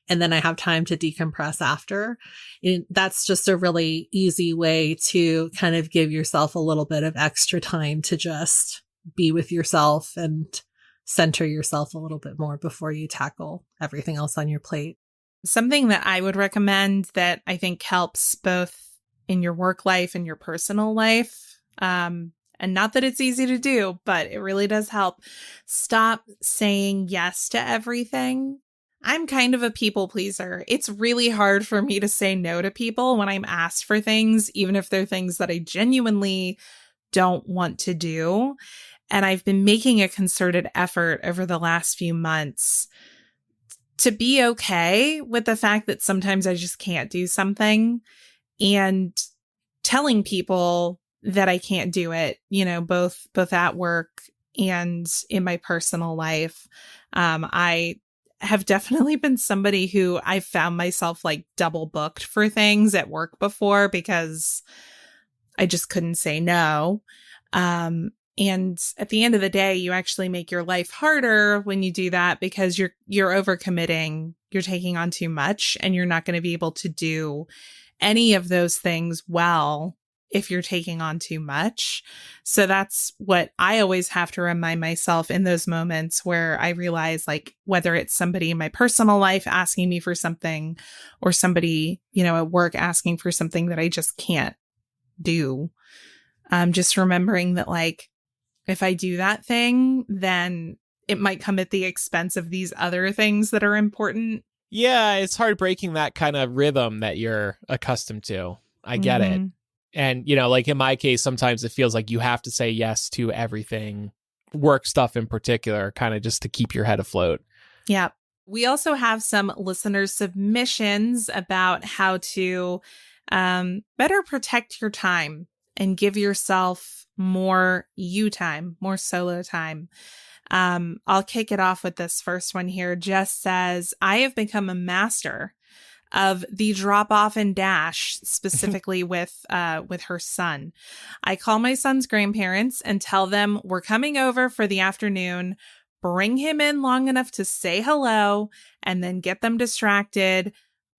And then I have time to decompress after. And that's just a really easy way to kind of give yourself a little bit of extra time to just be with yourself and center yourself a little bit more before you tackle everything else on your plate. Something that I would recommend that I think helps both in your work life and your personal life, and not that it's easy to do, but it really does help. Stop saying yes to everything. I'm kind of a people pleaser. It's really hard for me to say no to people when I'm asked for things, even if they're things that I genuinely don't want to do. And I've been making a concerted effort over the last few months to be okay with the fact that sometimes I just can't do something, and telling people that I can't do it, both at work and in my personal life. I have definitely been somebody who I've found myself like double booked for things at work before because I just couldn't say no. And at the end of the day, you actually make your life harder when you do that, because you're overcommitting, you're taking on too much, and you're not going to be able to do any of those things well if you're taking on too much. So that's what I always have to remind myself in those moments where I realize, like, whether it's somebody in my personal life asking me for something, or somebody, at work asking for something that I just can't do. Just remembering that, like, if I do that thing, then it might come at the expense of these other things that are important. Yeah, it's hard breaking that kind of rhythm that you're accustomed to. I get it. And, like in my case, sometimes it feels like you have to say yes to everything, work stuff in particular, kind of just to keep your head afloat. Yeah. We also have some listener submissions about how to better protect your time and give yourself more you time, more solo time. I'll kick it off with this first one here. Jess says, I have become a master of the drop off and dash, specifically with her son. I call my son's grandparents and tell them we're coming over for the afternoon, bring him in long enough to say hello, and then get them distracted.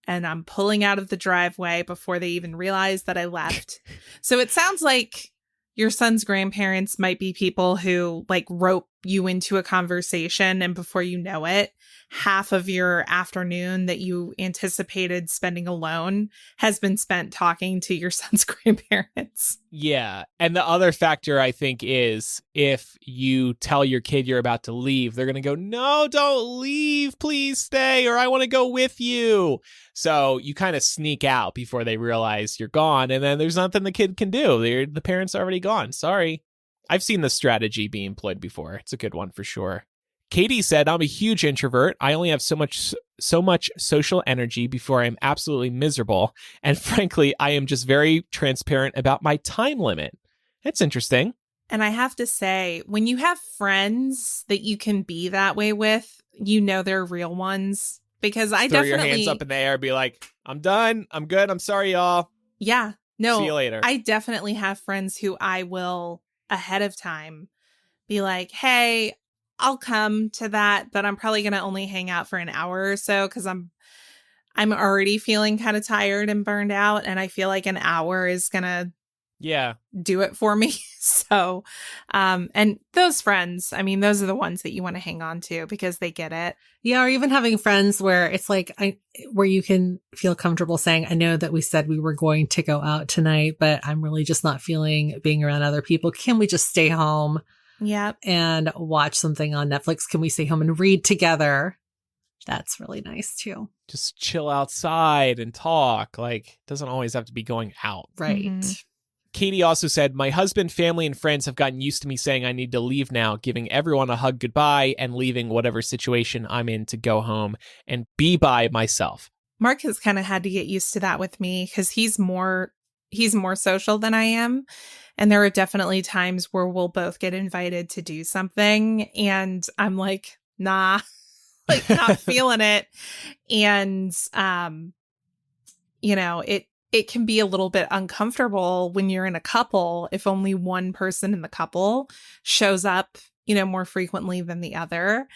And I'm pulling out of the driveway before they even realize that I left. So it sounds like your son's grandparents might be people who like rope you into a conversation, and before you know it, half of your afternoon that you anticipated spending alone has been spent talking to your son's grandparents. Yeah. And the other factor, I think, is if you tell your kid you're about to leave, they're going to go, no, don't leave, please stay, or I want to go with you. So you kind of sneak out before they realize you're gone, and then there's nothing the kid can do. The parents are already gone. Sorry. I've seen this strategy be employed before. It's a good one for sure. Katie said, I'm a huge introvert. I only have so much social energy before I'm absolutely miserable. And frankly, I am just very transparent about my time limit. That's interesting. And I have to say, when you have friends that you can be that way with, you know they're real ones. Because I Throw definitely... your hands up in the air, be like, I'm done. I'm good. I'm sorry, y'all. Yeah. No. See you later. I definitely have friends who I will, ahead of time, be like, hey, I'll come to that, but I'm probably going to only hang out for an hour or so because I'm already feeling kind of tired and burned out, and I feel like an hour is going to do it for me. So, and those friends, I mean, those are the ones that you want to hang on to because they get it. Yeah, or even having friends where it's like where you can feel comfortable saying, I know that we said we were going to go out tonight, but I'm really just not feeling being around other people. Can we just stay home? Yep. And watch something on Netflix? Can we stay home and read together? That's really nice too. Just chill outside and talk. Like, it doesn't always have to be going out. Right. Mm-hmm. Katie also said, my husband, family, and friends have gotten used to me saying I need to leave now, giving everyone a hug goodbye and leaving whatever situation I'm in to go home and be by myself. Mark has kind of had to get used to that with me because he's more social than I am. And there are definitely times where we'll both get invited to do something and I'm like, nah, like not feeling it. And, you know, it can be a little bit uncomfortable when you're in a couple if only one person in the couple shows up, you know, more frequently than the other.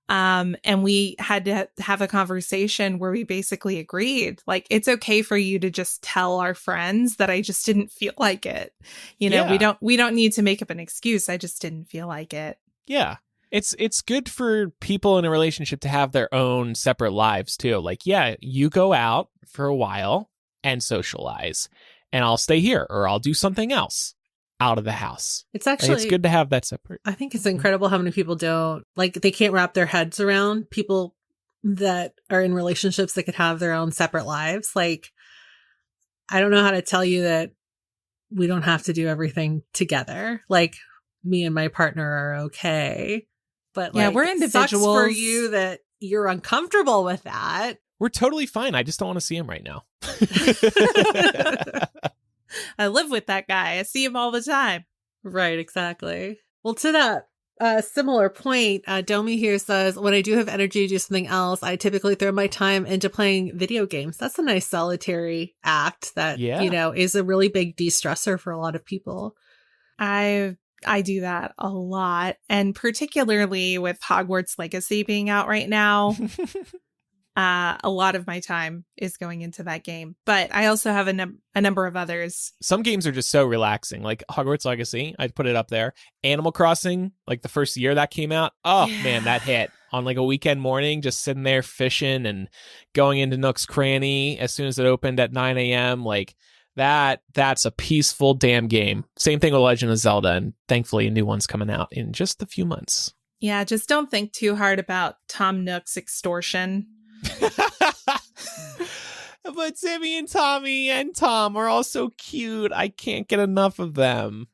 And we had to have a conversation where we basically agreed, like, it's okay for you to just tell our friends that I just didn't feel like it. You know, we don't need to make up an excuse. I just didn't feel like it. Yeah. It's good for people in a relationship to have their own separate lives too. Like, yeah, you go out for a while and socialize, and I'll stay here or I'll do something else out of the house. It's actually, it's good to have that separate. I think it's incredible how many people don't, like, they can't wrap their heads around people that are in relationships that could have their own separate lives. Like, I don't know how to tell you that we don't have to do everything together. Like, me and my partner are okay, but like, yeah, we're individuals. It sucks for you that you're uncomfortable with that. We're totally fine. I just don't want to see him right now. I live with that guy. I see him all the time. Right, exactly. Well, to that similar point, Domi here says, when I do have energy to do something else, I typically throw my time into playing video games. That's a nice solitary act that, you know, is a really big de-stressor for a lot of people. I do that a lot. And particularly with Hogwarts Legacy being out right now, a lot of my time is going into that game. But I also have a number of others. Some games are just so relaxing, like Hogwarts Legacy. I'd put it up there. Animal Crossing, like the first year that came out. Oh, man, that hit. On like a weekend morning, just sitting there fishing and going into Nook's Cranny as soon as it opened at 9 a.m. Like, that's a peaceful damn game. Same thing with Legend of Zelda, and thankfully a new one's coming out in just a few months. Yeah, just don't think too hard about Tom Nook's extortion. But Timmy and Tommy and Tom are all so cute. I can't get enough of them.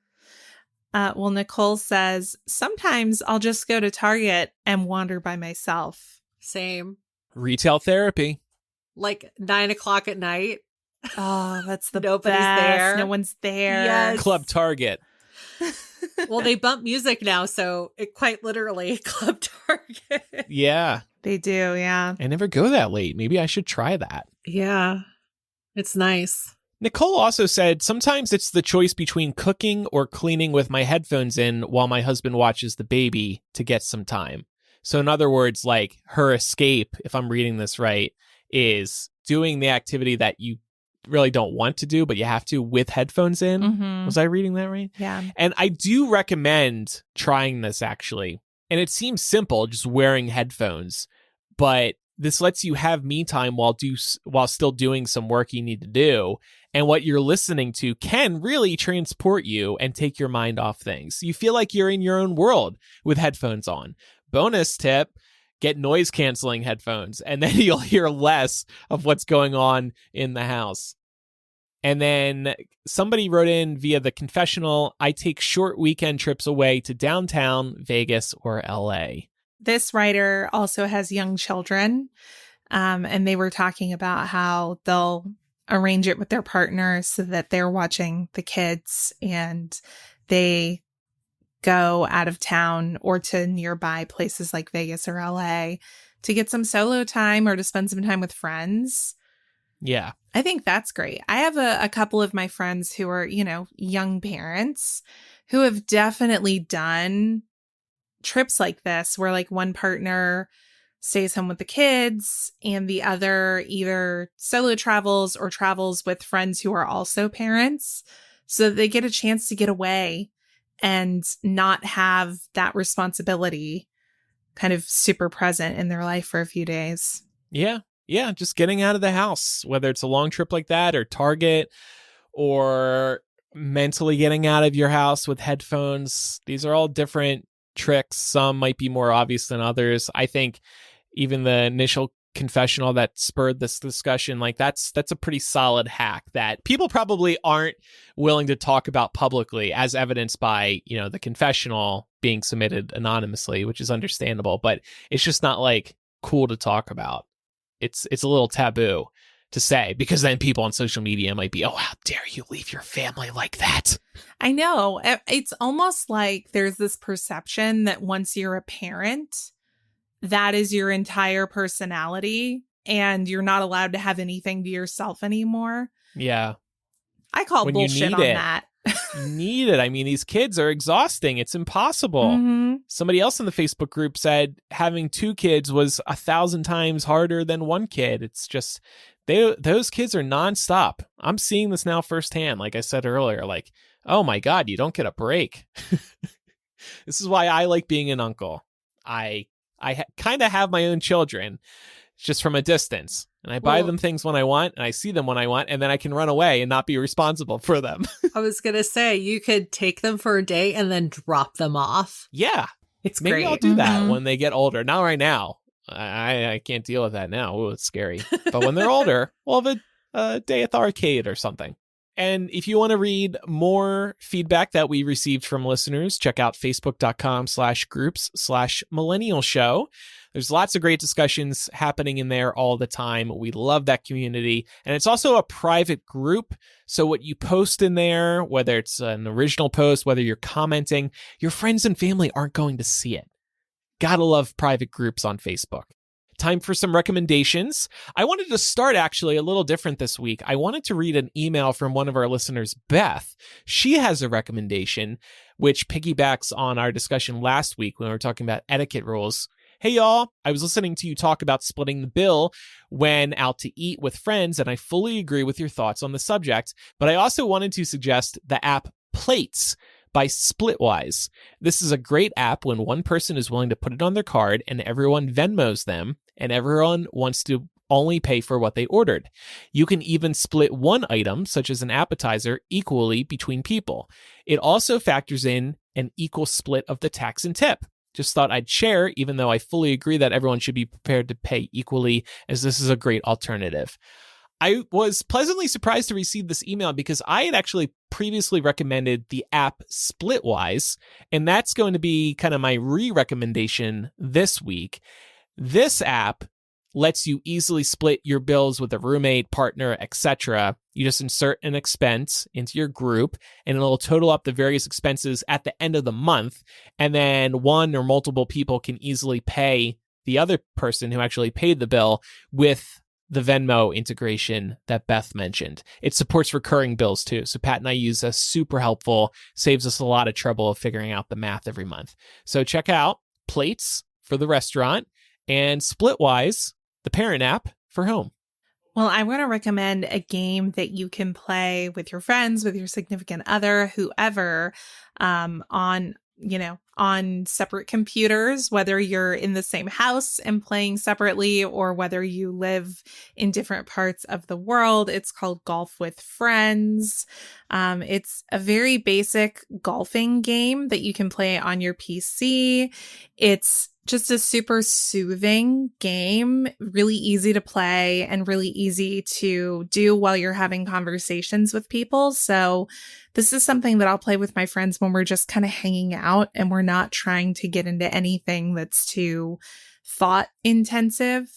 Well, Nicole says, sometimes I'll just go to Target and wander by myself. Same. Retail therapy. Like 9 o'clock at night. Oh, that's the Nobody's best. there. No one's there. Yes. Club Target. Well, they bump music now, so it quite literally Club Target. Yeah. They do, yeah. I never go that late. Maybe I should try that. Yeah, it's nice. Nicole also said, sometimes it's the choice between cooking or cleaning with my headphones in while my husband watches the baby to get some time. So in other words, like her escape, if I'm reading this right, is doing the activity that you really don't want to do, but you have to with headphones in. Mm-hmm. Was I reading that right? Yeah. And I do recommend trying this actually. And it seems simple, just wearing headphones, but this lets you have me time while still doing some work you need to do. And what you're listening to can really transport you and take your mind off things. You feel like you're in your own world with headphones on. Bonus tip, get noise canceling headphones, and then you'll hear less of what's going on in the house. And then somebody wrote in via the confessional, I take short weekend trips away to downtown, Vegas, or LA. This writer also has young children, and they were talking about how they'll arrange it with their partner so that they're watching the kids and they go out of town or to nearby places like Vegas or LA to get some solo time or to spend some time with friends. Yeah. I think that's great. I have a couple of my friends who are, young parents who have definitely done trips like this where like one partner stays home with the kids and the other either solo travels or travels with friends who are also parents so that they get a chance to get away and not have that responsibility kind of super present in their life for a few days. Yeah. Yeah. Just getting out of the house, whether it's a long trip like that or Target or mentally getting out of your house with headphones. These are all different tricks. Some might be more obvious than others. I think even the initial confessional that spurred this discussion, like that's a pretty solid hack that people probably aren't willing to talk about publicly, as evidenced by, the confessional being submitted anonymously, which is understandable, but it's just not like cool to talk about. It's a little taboo to say, because then people on social media might be, oh, how dare you leave your family like that? I know. It's almost like there's this perception that once you're a parent, that is your entire personality and you're not allowed to have anything to yourself anymore. Yeah. I call when bullshit on that. You need it. I mean, these kids are exhausting. It's impossible. Mm-hmm. Somebody else in the Facebook group said having 2 kids was 1,000 times harder than 1 kid. It's just, those kids are nonstop. I'm seeing this now firsthand. Like I said earlier, like, oh my God, you don't get a break. This is why I like being an uncle. I kind of have my own children just from a distance, and I buy them things when I want and I see them when I want, and then I can run away and not be responsible for them. I was going to say, you could take them for a day and then drop them off. Yeah. It's Maybe great. I'll do that Mm-hmm. when they get older. Not right now. I can't deal with that now. Ooh, it's scary. But when they're older, we'll have a day at the arcade or something. And if you want to read more feedback that we received from listeners, check out facebook.com/groups/millennial show. There's lots of great discussions happening in there all the time. We love that community. And it's also a private group. So what you post in there, whether it's an original post, whether you're commenting, your friends and family aren't going to see it. Gotta love private groups on Facebook. Time for some recommendations. I wanted to start actually a little different this week. I wanted to read an email from one of our listeners, Beth. She has a recommendation, which piggybacks on our discussion last week when we were talking about etiquette rules. Hey, y'all. I was listening to you talk about splitting the bill when out to eat with friends, and I fully agree with your thoughts on the subject, but I also wanted to suggest the app Plates by Splitwise. This is a great app when one person is willing to put it on their card and everyone Venmos them, and everyone wants to only pay for what they ordered. You can even split one item, such as an appetizer, equally between people. It also factors in an equal split of the tax and tip. Just thought I'd share, even though I fully agree that everyone should be prepared to pay equally, as this is a great alternative. I was pleasantly surprised to receive this email because I had actually previously recommended the app Splitwise, and that's going to be kind of my re-recommendation this week. This app lets you easily split your bills with a roommate, partner, etc. You just insert an expense into your group, and it'll total up the various expenses at the end of the month. And then one or multiple people can easily pay the other person who actually paid the bill with the Venmo integration that Beth mentioned. It supports recurring bills too. So Pat and I use this, super helpful, saves us a lot of trouble of figuring out the math every month. So check out Plates for the restaurant and Splitwise, the parent app for home. Well, I want to recommend a game that you can play with your friends, with your significant other, whoever, on separate computers, whether you're in the same house and playing separately or whether you live in different parts of the world. It's called Golf with Friends. It's a very basic golfing game that you can play on your PC. It's just a super soothing game, really easy to play and really easy to do while you're having conversations with people. So this is something that I'll play with my friends when we're just kind of hanging out and we're not trying to get into anything that's too thought intensive.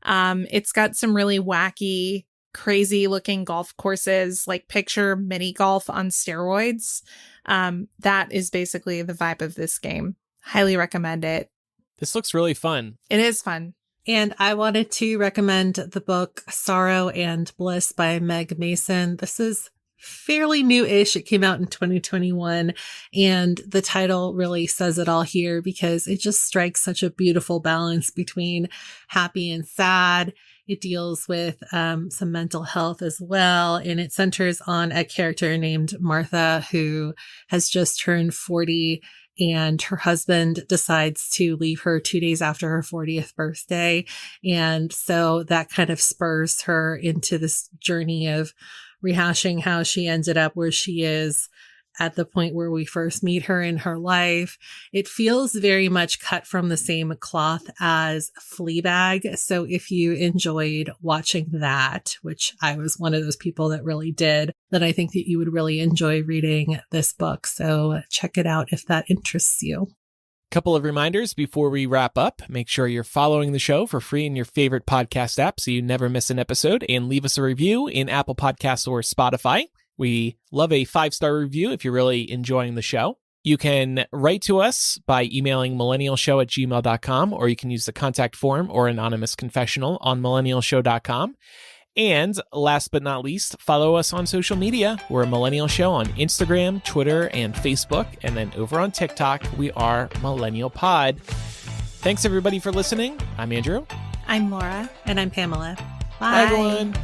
It's got some really wacky, crazy looking golf courses, like picture mini golf on steroids. That is basically the vibe of this game. Highly recommend it. This looks really fun. It is fun. And I wanted to recommend the book Sorrow and Bliss by Meg Mason. This is fairly new-ish. It came out in 2021, and the title really says it all here because it just strikes such a beautiful balance between happy and sad. It deals with some mental health as well, and it centers on a character named Martha who has just turned 40, and her husband decides to leave her 2 days after her 40th birthday. And so that kind of spurs her into this journey of rehashing how she ended up where she is at the point where we first meet her in her life. It feels very much cut from the same cloth as Fleabag. So if you enjoyed watching that, which I was one of those people that really did, then I think that you would really enjoy reading this book. So check it out if that interests you. Couple of reminders before we wrap up. Make sure you're following the show for free in your favorite podcast app so you never miss an episode, and leave us a review in Apple Podcasts or Spotify. We love a 5-star review if you're really enjoying the show. You can write to us by emailing millennialshow@gmail.com, or you can use the contact form or anonymous confessional on millennialshow.com. And last but not least, follow us on social media. We're a Millennial Show on Instagram, Twitter, and Facebook. And then over on TikTok, we are Millennial Pod. Thanks, everybody, for listening. I'm Andrew. I'm Laura. And I'm Pamela. Bye everyone.